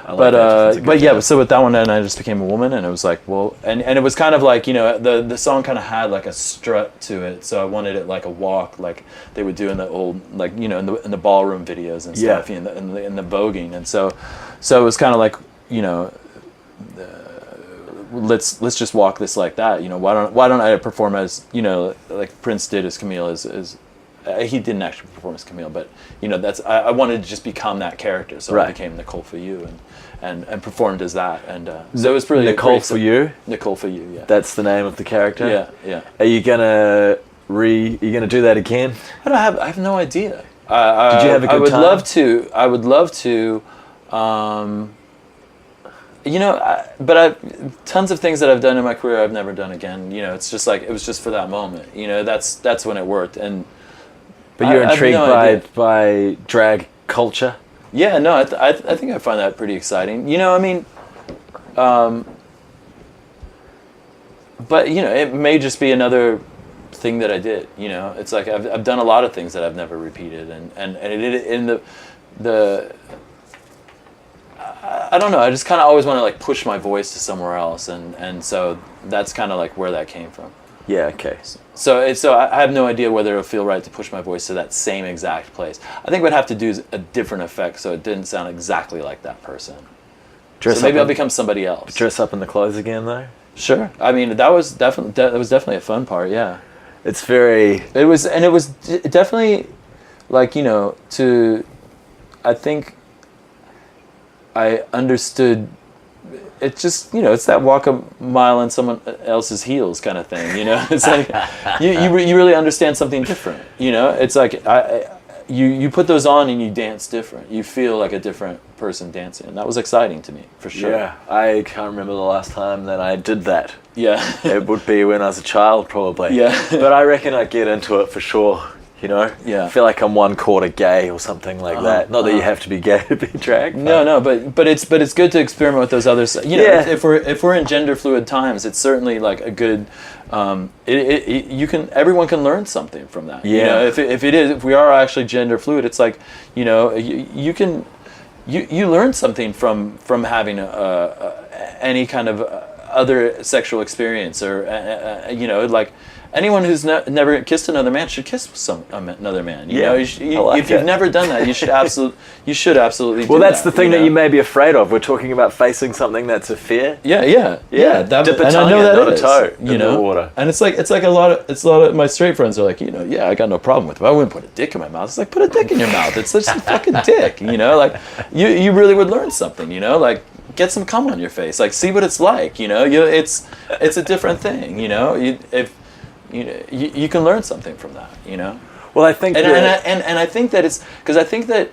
so with that one, then I just became a woman, and it was like, well, and it was kind of like the song kind of had like a strut to it, so I wanted it like a walk, like they would do in the old in the ballroom videos and stuff, in the voguing, and so it was kind of like let's just walk this like that. Why don't I perform as like Prince did as Camille as he didn't actually perform as Camille, but that's I wanted to just become that character, so I became Nicole For You and performed as that, and so it was pretty Nicole For You. Nicole For You, yeah. That's the name of the character. Yeah. Are you gonna do that again? I have no idea. Did you have a good time? I would love to. tons of things that I've done in my career I've never done again. It's just like it was just for that moment. That's when it worked. And but you're intrigued idea. by drag culture. Yeah, no, I think I find that pretty exciting. But it may just be another thing that I did. It's like I've done a lot of things that I've never repeated, and it in the I don't know. I just kind of always want to like push my voice to somewhere else, and so that's kind of like where that came from. Yeah. Okay. So I have no idea whether it'll feel right to push my voice to that same exact place. I think what I'd have to do is a different effect, so it didn't sound exactly like that person. So maybe I'll become somebody else. Dress up in the clothes again, though. Sure. I mean, that was definitely a fun part. Yeah. It's very. It was definitely like I think I understood. It just it's that walk a mile in someone else's heels kind of thing. It's like you really understand something different. It's like you put those on and you dance different. You feel like a different person dancing, and that was exciting to me for sure. Yeah, I can't remember the last time that I did that. Yeah, it would be when I was a child, probably. Yeah, but I reckon I'd get into it for sure. Yeah. I feel like I'm 1/4 gay or something like that. Not that you have to be gay to be drag. No, but it's good to experiment with those others. If we're in gender fluid times, it's certainly like a good. Everyone can learn something from that. Yeah. If we are actually gender fluid, it's like you learn something from having any kind of other sexual experience or like. Anyone who's never kissed another man should kiss another man. If you've never done that, you should absolutely do that. Well, that's the thing that you may be afraid of. We're talking about facing something that's a fear. Yeah. Dip a tongue in, not a toe in the water. And it's like a lot of my straight friends are like, yeah, I got no problem with it. But I wouldn't put a dick in my mouth. It's like, put a dick in your mouth. It's just a fucking dick. Like you really would learn something. Like. Get some cum on your face. Like, see what it's like. It's a different thing. You can learn something from that, Well, I think and I think that it's because I think that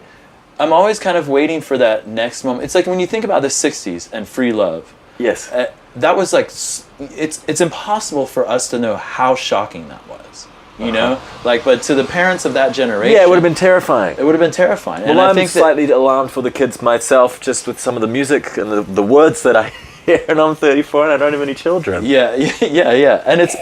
I'm always kind of waiting for that next moment. It's like when you think about the '60s and free love. Yes. That was like it's impossible for us to know how shocking that was. But to the parents of that generation, yeah, it would have been terrifying. Well, and I think slightly alarmed for the kids myself, just with some of the music and the words that I. Yeah, and I'm 34 and I don't have any children. Yeah, and it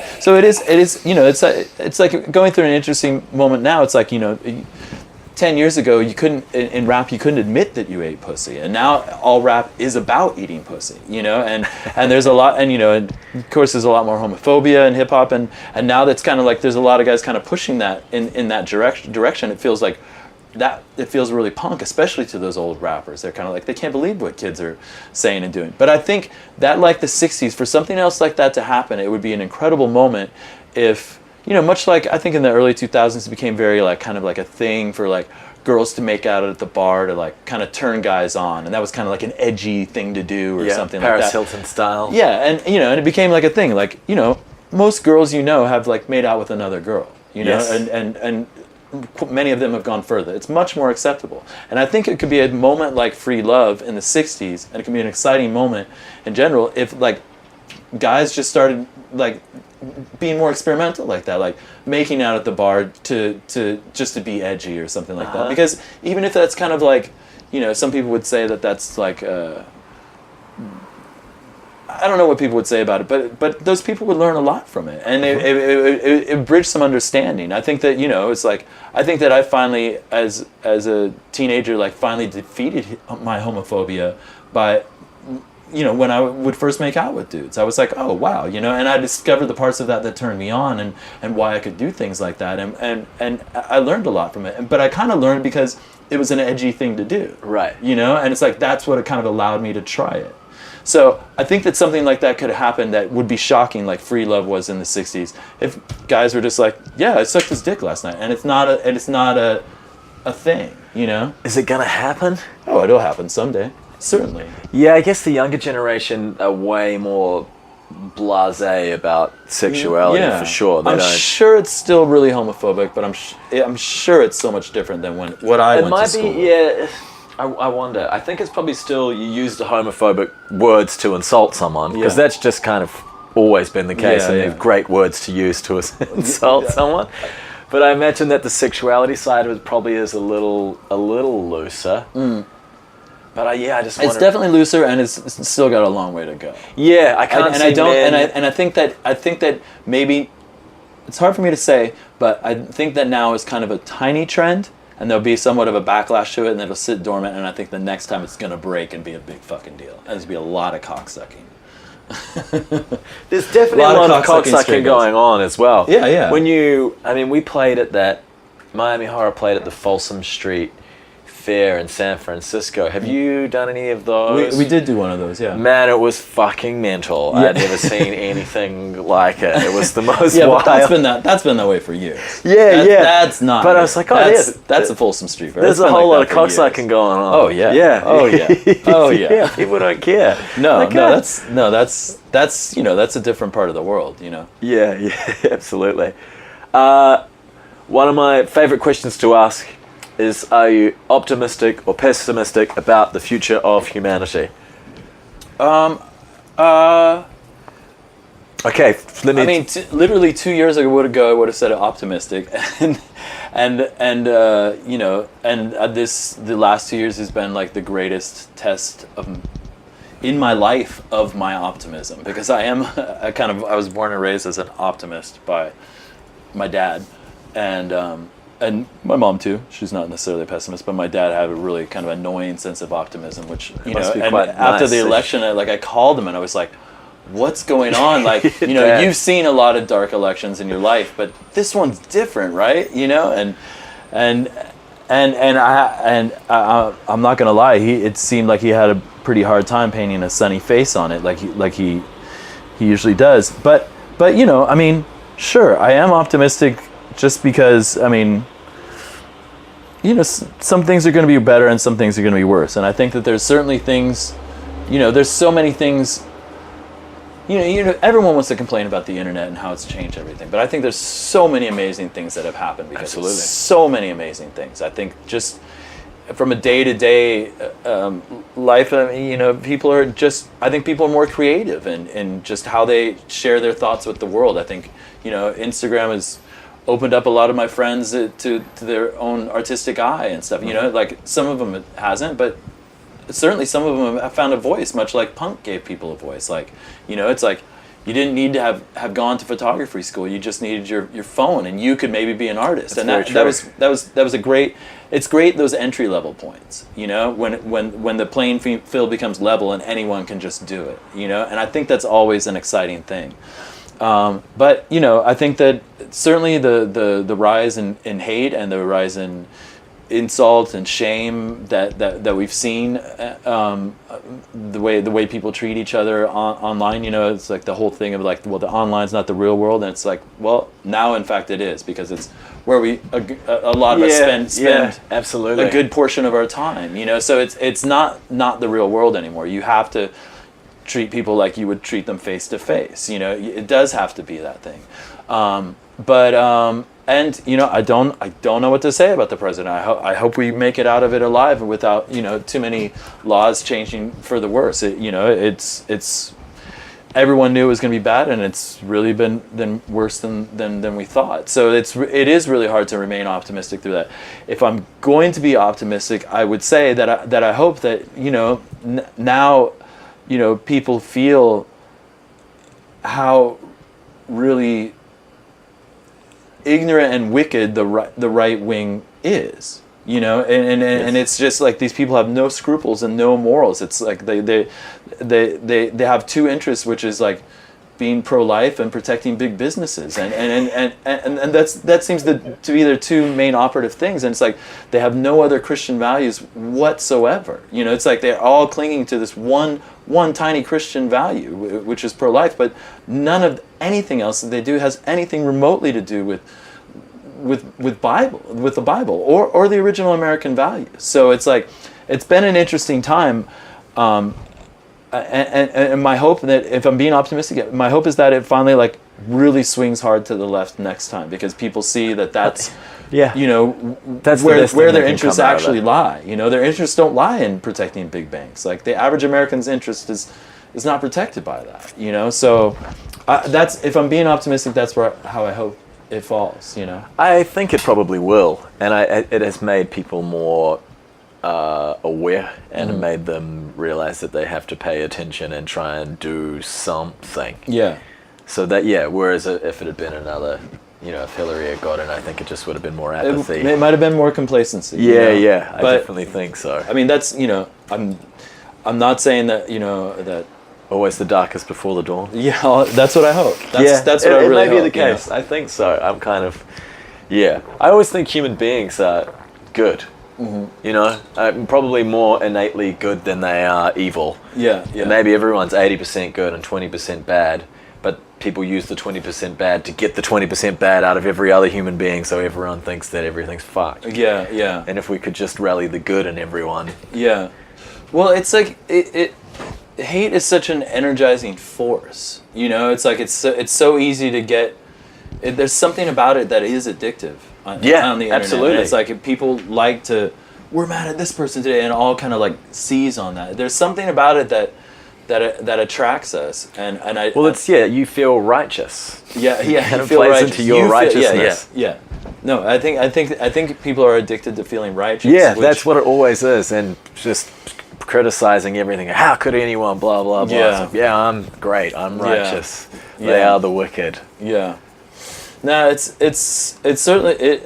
is. It's like going through an interesting moment now. It's like 10 years ago you couldn't in rap you couldn't admit that you ate pussy, and now all rap is about eating pussy. And there's a lot, and and of course there's a lot more homophobia in hip hop, and now that's kind of like there's a lot of guys kind of pushing that in that direction. It feels like. It feels really punk, especially to those old rappers. They're kind of like, they can't believe what kids are saying and doing. But I think that, like the 60s, for something else like that to happen, it would be an incredible moment if, much like I think in the early 2000s it became very like kind of like a thing for like girls to make out at the bar to like kind of turn guys on. And that was kind of like an edgy thing to do or something like that. Paris Hilton style. Yeah, and and it became like a thing. Like, most girls have like made out with another girl, Yes. and many of them have gone further. It's much more acceptable. And I think it could be a moment like free love in the 60s, and it could be an exciting moment in general if like guys just started like being more experimental like that, like making out at the bar to just to be edgy or something like that. Because even if that's kind of like, some people would say that that's like I don't know what people would say about it, but those people would learn a lot from it, and it bridged some understanding. I think that it's like I think that I finally, as a teenager, like finally defeated my homophobia by, when I would first make out with dudes. I was like, oh wow, and I discovered the parts of that turned me on, and why I could do things like that, and I learned a lot from it. But I kind of learned because it was an edgy thing to do, right? And it's like that's what it kind of allowed me to try it. So I think that something like that could happen that would be shocking, like free love was in the 60s. If guys were just like, yeah, I sucked his dick last night, and it's not a thing, Is it gonna happen? Oh, it'll happen someday, certainly. Yeah, I guess the younger generation are way more blasé about sexuality for sure. I'm sure it's still really homophobic, but I'm sure it's so much different than what I went to school. It might be, yeah. I wonder. I think it's probably still you use the homophobic words to insult someone because that's just kind of always been the case, and they're great words to use to insult someone. But I imagine that the sexuality side of it probably is a little looser. But I just wonder. It's definitely looser, and it's still got a long way to go. Yeah, I can't. I think that maybe it's hard for me to say, but I think that now is kind of a tiny trend. And there'll be somewhat of a backlash to it, and it'll sit dormant, and I think the next time it's going to break and be a big fucking deal. And there's going to be a lot of cocksucking. There's definitely a lot of cocksucking going on as well. Yeah. We played at that, Miami Horror played at the Folsom Street Fair in San Francisco. Have you done any of those? We did do one of those, yeah. Man, it was fucking mental. I'd never seen anything like it. It was the most wild. But that's been that way for years. That's not. But I was like, that's a Folsom Street Fair. There's a whole lot of cocksucking going on. Oh yeah. Yeah. Oh yeah. Oh yeah. Yeah. People don't care. That's a different part of the world, you know. Yeah, absolutely. One of my favorite questions to ask is, are you optimistic or pessimistic about the future of humanity? Okay, literally 2 years ago, I would have said optimistic, the last 2 years has been like the greatest test in my life of my optimism, because I was born and raised as an optimist by my dad, and my mom too. She's not necessarily a pessimist, but my dad had a really kind of annoying sense of optimism, which after the election, I called him and I was like, what's going on? Like, you've seen a lot of dark elections in your life, but this one's different, right? I'm not gonna lie, it seemed like he had a pretty hard time painting a sunny face on it, like he usually does. But sure, I am optimistic, just because some things are going to be better and some things are going to be worse, and I think that there's certainly things, there's so many things. Everyone wants to complain about the internet and how it's changed everything, but I think there's so many amazing things that have happened because of so many amazing things. I think just from a day-to-day life, people are more creative in just how they share their thoughts with the world. I think, Instagram has opened up a lot of my friends to their own artistic eye and stuff. Like some of them it hasn't, but certainly some of them have found a voice, much like punk gave people a voice. Like, it's like you didn't need to have gone to photography school. You just needed your phone, and you could maybe be an artist. That was a great. It's great, those entry level points. When the playing field becomes level and anyone can just do it. And I think that's always an exciting thing. But I think that certainly the rise in hate and the rise in insult and shame that we've seen, the way people treat each other online, it's like the whole thing of like, well, the online's not the real world, and it's like, well, now in fact it is, because it's where a lot of us spend absolutely a good portion of our time, so it's not the real world anymore. You have to treat people like you would treat them face to face. It does have to be that thing. I don't know what to say about the president. I hope we make it out of it alive without too many laws changing for the worse. It's everyone knew it was going to be bad, and it's really been worse than we thought. So it is really hard to remain optimistic through that. If I'm going to be optimistic, I would say that I hope that now people feel how really ignorant and wicked the right wing is, and it's just like these people have no scruples and no morals. It's like they have two interests, which is like being pro-life and protecting big businesses, and that seems to be their two main operative things. And it's like they have no other Christian values whatsoever. It's like they're all clinging to this one tiny Christian value, which is pro-life, but none of anything else that they do has anything remotely to do with the Bible or the original American values. So it's like it's been an interesting time. And my hope that, if I'm being optimistic, my hope is that it finally like really swings hard to the left next time, because people see that that's Yeah. you know, That's the where best thing that their can interests come out of actually it. lie. You know, their interests don't lie in protecting big banks. Like the average American's interest is not protected by that. You know, so that's, if I'm being optimistic, that's how I hope it falls. You know, I think it probably will, and it has made people more aware, and made them realize that they have to pay attention and try and do something. yeah. So that, whereas if it had been another, if Hillary had got in, I think it just would have been more apathy. It might have been more complacency. Yeah, I But, definitely think so. I mean, that's, I'm not saying that, that. Always the darkest before the dawn. Yeah, that's what I hope. That's what I really hope. It may be the case. I think so. I'm kind of, I always think human beings are good. Probably more innately good than they are evil. Yeah. Maybe everyone's 80% good and 20% bad, but people use the 20% bad to get the 20% bad out of every other human being, so everyone thinks that everything's fucked. Yeah. And if we could just rally the good in everyone. Yeah. Well, it's like hate is such an energizing force. It's like it's so easy to get. There's something about it that is addictive on the internet. Absolutely. And it's like if people like to, we're mad at this person today, and all kind of like seize on that. There's something about it that attracts us, and I. Well, you feel righteous. Yeah. And You it feel plays righteous. into your righteousness. Yeah. No, I think people are addicted to feeling righteous. Yeah, that's what it always is, and just criticizing everything. How could anyone? Blah blah blah. Yeah. It's like, I'm great. I'm righteous. Yeah. They are the wicked. Yeah. No, it's certainly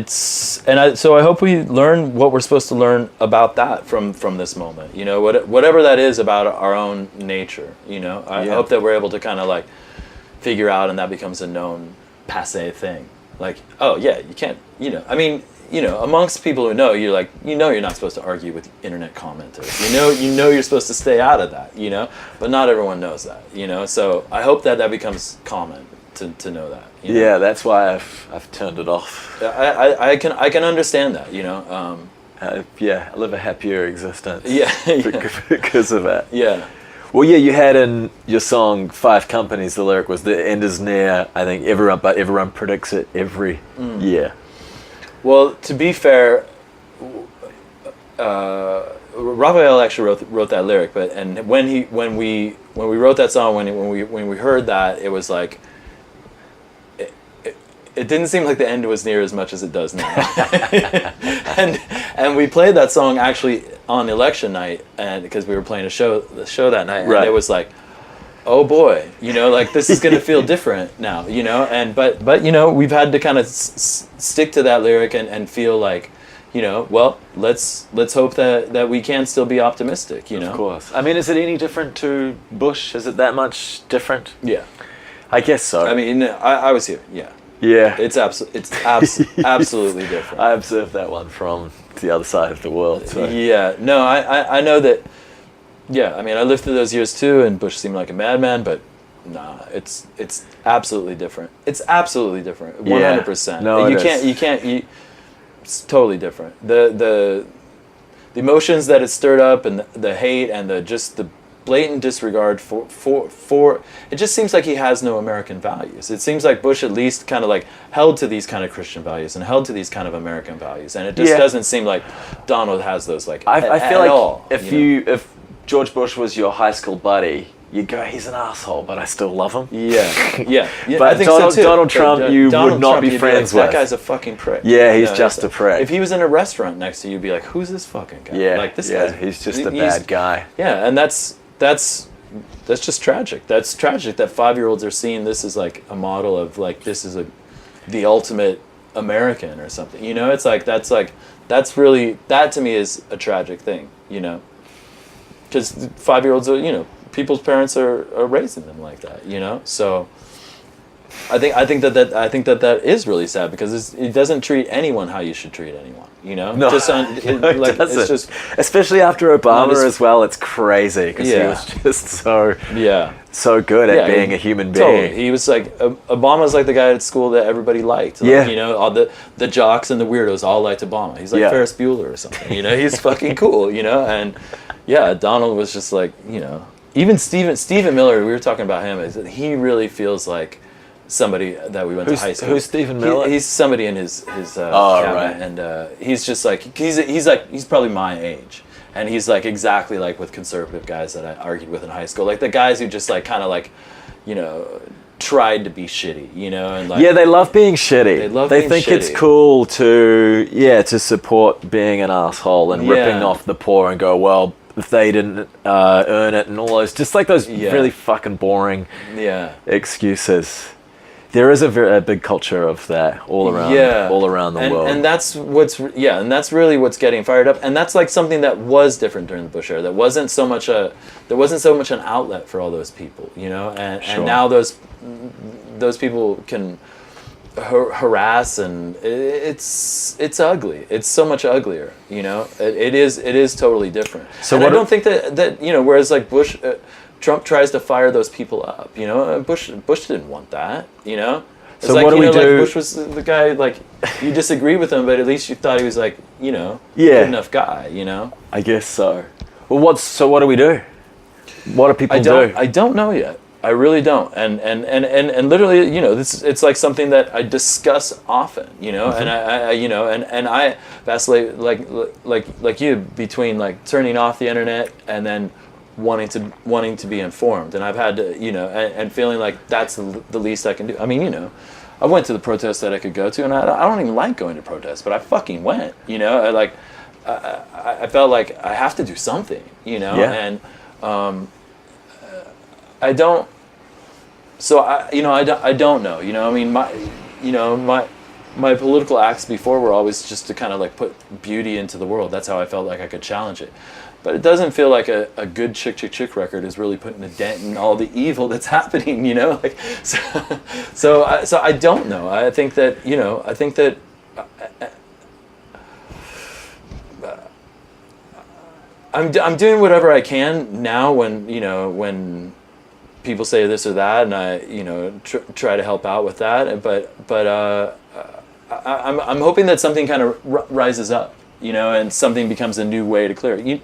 so I hope we learn what we're supposed to learn about that from this moment. Whatever that is about our own nature. I hope that we're able to kind of like figure out, and that becomes a known passé thing. Like, oh yeah, you can't. Amongst people who know, you're like, you're not supposed to argue with internet commenters. You're supposed to stay out of that. But not everyone knows that. So I hope that becomes common. To know that. Yeah, that's why I've turned it off. I can understand that. I live a happier existence. Yeah. Because of that. Yeah. Well, you had in your song "Five Companies." The lyric was "The end is near." I think everyone predicts it every year. Well, to be fair, Raphael actually wrote that lyric, and when we wrote that song, when we heard that, it was like. It didn't seem like the end was near as much as it does now. and we played that song actually on election night, and because we were playing the show that night, right. And it was like, oh boy, like this is gonna feel different now, and but we've had to kind of stick to that lyric and feel like, well, let's hope that we can still be optimistic, Of course. I mean, is it any different to Bush? Is it that much different? Yeah. I guess so. I mean, I was here, yeah. Yeah. It's absolutely different. I observed that one from the other side of the world. So. Yeah. No, I know that. Yeah. I mean, I lived through those years too, and Bush seemed like a madman, but nah, it's absolutely different. It's absolutely different. 100%. No, you can't. It's totally different. The emotions that it stirred up, and the hate, and the blatant disregard for it just seems like he has no American values. It seems like Bush at least kind of like held to these kind of Christian values and held to these kind of American values, and it just doesn't seem like Donald has those I feel like all, if George Bush was your high school buddy, you'd go, he's an asshole, but I still love him. Yeah. But I think Donald, so too. Donald Trump, would not be you'd friends like, with. That guy's a fucking prick. Yeah, he's just a prick. If he was in a restaurant next to you, you'd be like, who's this fucking guy? Yeah, like this he's just a bad guy. Yeah, and that's just tragic. That's tragic that 5-year-olds are seeing this as like a model of like this is the ultimate American or something. It's like that's really, that to me is a tragic thing. Because 5-year-olds are people's parents are raising them like that. So I think that is really sad because it doesn't treat anyone how you should treat anyone. No, just it doesn't. It's just, especially after Obama as well. It's crazy because he was just so good at being a human being. Totally. He was like Obama's like the guy at school that everybody liked. Like, all the jocks and the weirdos all liked Obama. He's like Ferris Bueller or something. He's fucking cool. And Donald was just like even Stephen Miller. We were talking about him. Is that he really feels like somebody that we went to high school. Who's Stephen Miller? He's somebody in his cabinet, right. and he's just like he's probably my age, and he's like exactly like with conservative guys that I argued with in high school, like the guys who just like kind of like, you know, tried to be shitty, you know, and like they love being shitty. They think shitty. it's cool to support being an asshole and ripping off the poor and go, well, if they didn't earn it and all those, just like those really fucking boring excuses. There is a big culture of that all around the world, and that's really what's getting fired up, and that's like something that was different during the Bush era. There wasn't so much an outlet for all those people, you know, and now those people can harass, and it's ugly. It's so much uglier, you know. It is totally different. So I don't think that you know. Whereas like Trump tries to fire those people up, you know. Bush didn't want that, you know. It's so like, what do we do? Like Bush was the guy, like, you disagree with him, but at least you thought he was like, you know, good enough guy, you know. I guess so. Well, what do we do? What do people do? I don't know yet. I really don't. And literally, you know, it's like something that I discuss often, you know, and I you know, and I vacillate like you between like turning off the internet and then wanting to be informed, and I've had to, you know, and feeling like that's the least I can do. I mean, you know, I went to the protests that I could go to, and I don't even like going to protests, but I fucking went, you know. I felt like I have to do something, you know, and I don't. So I don't know, you know. I mean, my political acts before were always just to kind of like put beauty into the world. That's how I felt like I could challenge it. But it doesn't feel like a good Chk Chk Chk record is really putting a dent in all the evil that's happening, you know. Like, so I don't know. I think that, you know, I'm doing whatever I can now when people say this or that, and I, you know, try to help out with that. But I'm hoping that something kind of rises up, you know, and something becomes a new way to clear it. You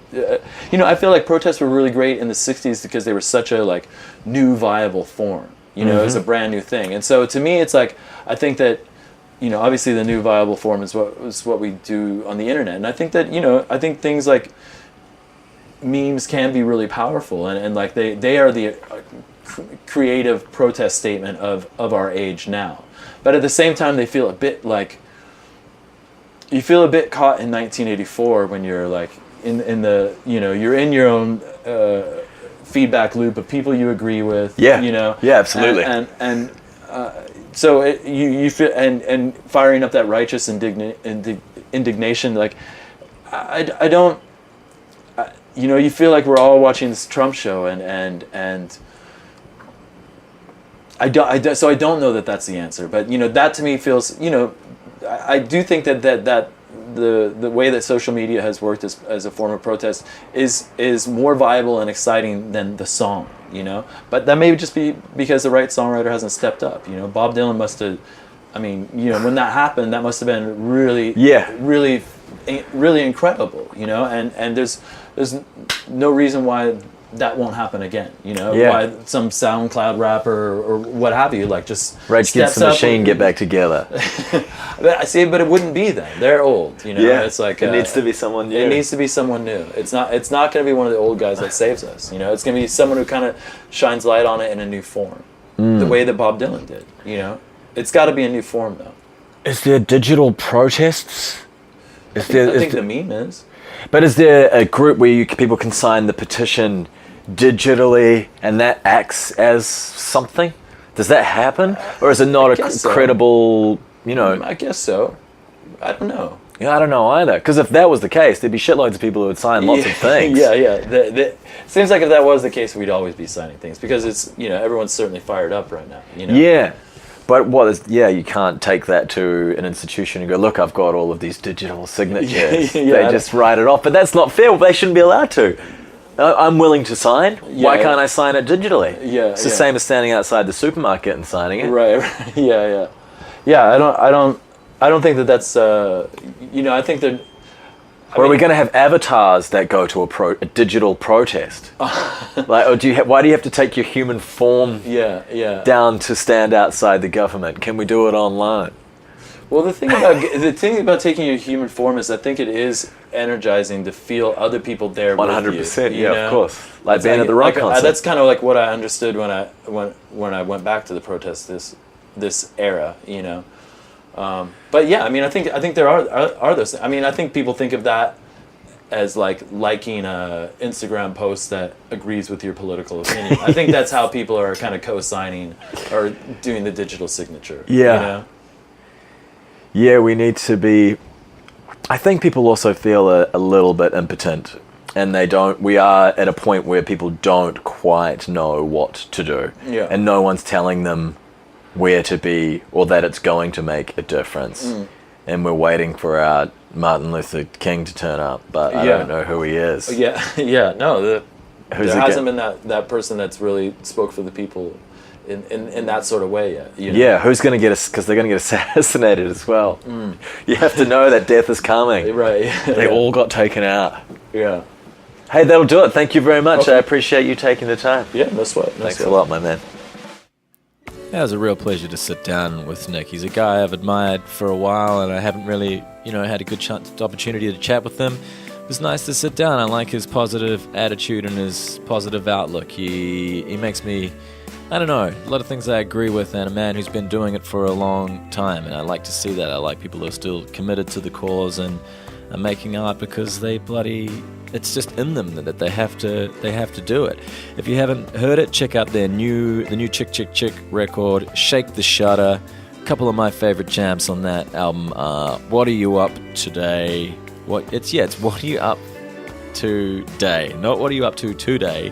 know, I feel like protests were really great in the 60s because they were such a like new viable form, you know. It was a brand new thing. And so to me, it's like, I think that, you know, obviously the new viable form is what we do on the internet. And I think that, you know, I think things like memes can be really powerful, and like they are the creative protest statement of our age now. But at the same time, they feel a bit like, you feel a bit caught in 1984 when you're like in the, you know, you're in your own feedback loop of people you agree with. Yeah. You know. Yeah, absolutely. And so you feel and firing up that righteous indignation. Like I don't. You know, you feel like we're all watching this Trump show, and I don't know that that's the answer. But you know, that to me feels, you know, I do think that the way that social media has worked as a form of protest is more viable and exciting than the song, you know. But that may just be because the right songwriter hasn't stepped up. You know, Bob Dylan must have. I mean, you know, when that happened, that must have been really incredible. You know, and there's no reason why that won't happen again, you know. Why some SoundCloud rapper or what have you, like, just Rage Against the Machine get back together. I see, but it wouldn't be them. They're old, you know. It's like it needs to be someone new. It needs to be someone new. It's not going to be one of the old guys that saves us, you know. It's going to be someone who kind of shines light on it in a new form, the way that Bob Dylan did, you know. It's got to be a new form, though. Is there digital protests? I think the meme is. But is there a group where people can sign the petition digitally, and that acts as something? Does that happen, or is it not credible? You know, I guess so. I don't know. Yeah, I don't know either. Because if that was the case, there'd be shitloads of people who would sign lots of things. It seems like if that was the case, we'd always be signing things because it's, you know, everyone's certainly fired up right now. You know? Yeah. But you can't take that to an institution and go, look, I've got all of these digital signatures. They just write it off. But that's not fair. They shouldn't be allowed to. I'm willing to sign. Why can't I sign it digitally? It's the same as standing outside the supermarket and signing it. Right. Yeah. I don't think that that's. You know, I think that Or are we going to have avatars that go to a digital protest? Like, or why do you have to take your human form down to stand outside the government? Can we do it online? Well, the thing about taking your human form is I think it is energizing to feel other people there 100%, with you. of course. Like being at the rock concert. That's kind of like what I understood when I went back to the protest this era, you know. But yeah, I mean, I think there are those. I mean, I think people think of that as like liking a Instagram post that agrees with your political opinion. I think that's how people are kind of co-signing or doing the digital signature. Yeah. You know? Yeah, we need to be. I think people also feel a little bit impotent, and we are at a point where people don't quite know what to do. Yeah. And no one's telling them where to be or that it's going to make a difference. And we're waiting for our Martin Luther King to turn up, but I don't know who he is. Yeah, no, there hasn't been that person that's really spoke for the people in that sort of way yet. You know? Yeah, who's going to get us, because they're going to get assassinated as well. You have to know that death is coming. Right. They all got taken out. Yeah. Hey, that'll do it. Thank you very much. Okay. I appreciate you taking the time. Yeah, no sweat. Thanks a lot, my man. Yeah, it was a real pleasure to sit down with Nic. He's a guy I've admired for a while, and I haven't really, had a good opportunity to chat with him. It was nice to sit down. I like his positive attitude and his positive outlook. He makes me, I don't know, a lot of things I agree with, and a man who's been doing it for a long time, and I like to see that. I like people who are still committed to the cause and are making art because it's just in them that they have to do it. If you haven't heard it, check out the new Chk Chk Chk record, Shake The Shudder. A couple of my favorite jams on that album are What Are You Up Today? It's What Are You Up Today, not What Are You Up To Today.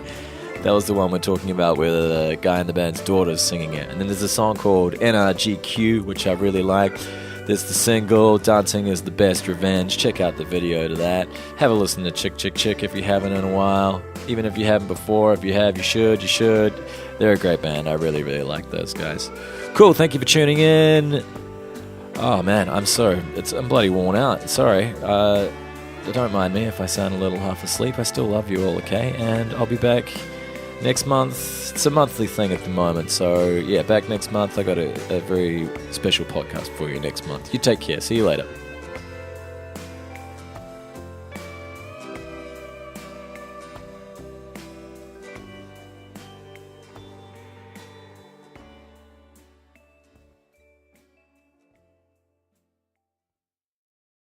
That was the one we're talking about where the guy in the band's daughter's singing it. And then there's a song called NRGQ, which I really like. There's the single, Dancing Is the Best Revenge. Check out the video to that. Have a listen to Chk Chk Chk if you haven't in a while. Even if you haven't before, if you have, you should. They're a great band. I really, really like those guys. Cool, thank you for tuning in. Oh man, I'm bloody worn out. Sorry. Don't mind me if I sound a little half asleep. I still love you all, okay? And I'll be back next month. It's a monthly thing at the moment, so yeah, back next month. I got a very special podcast for you next month. You take care. See you later.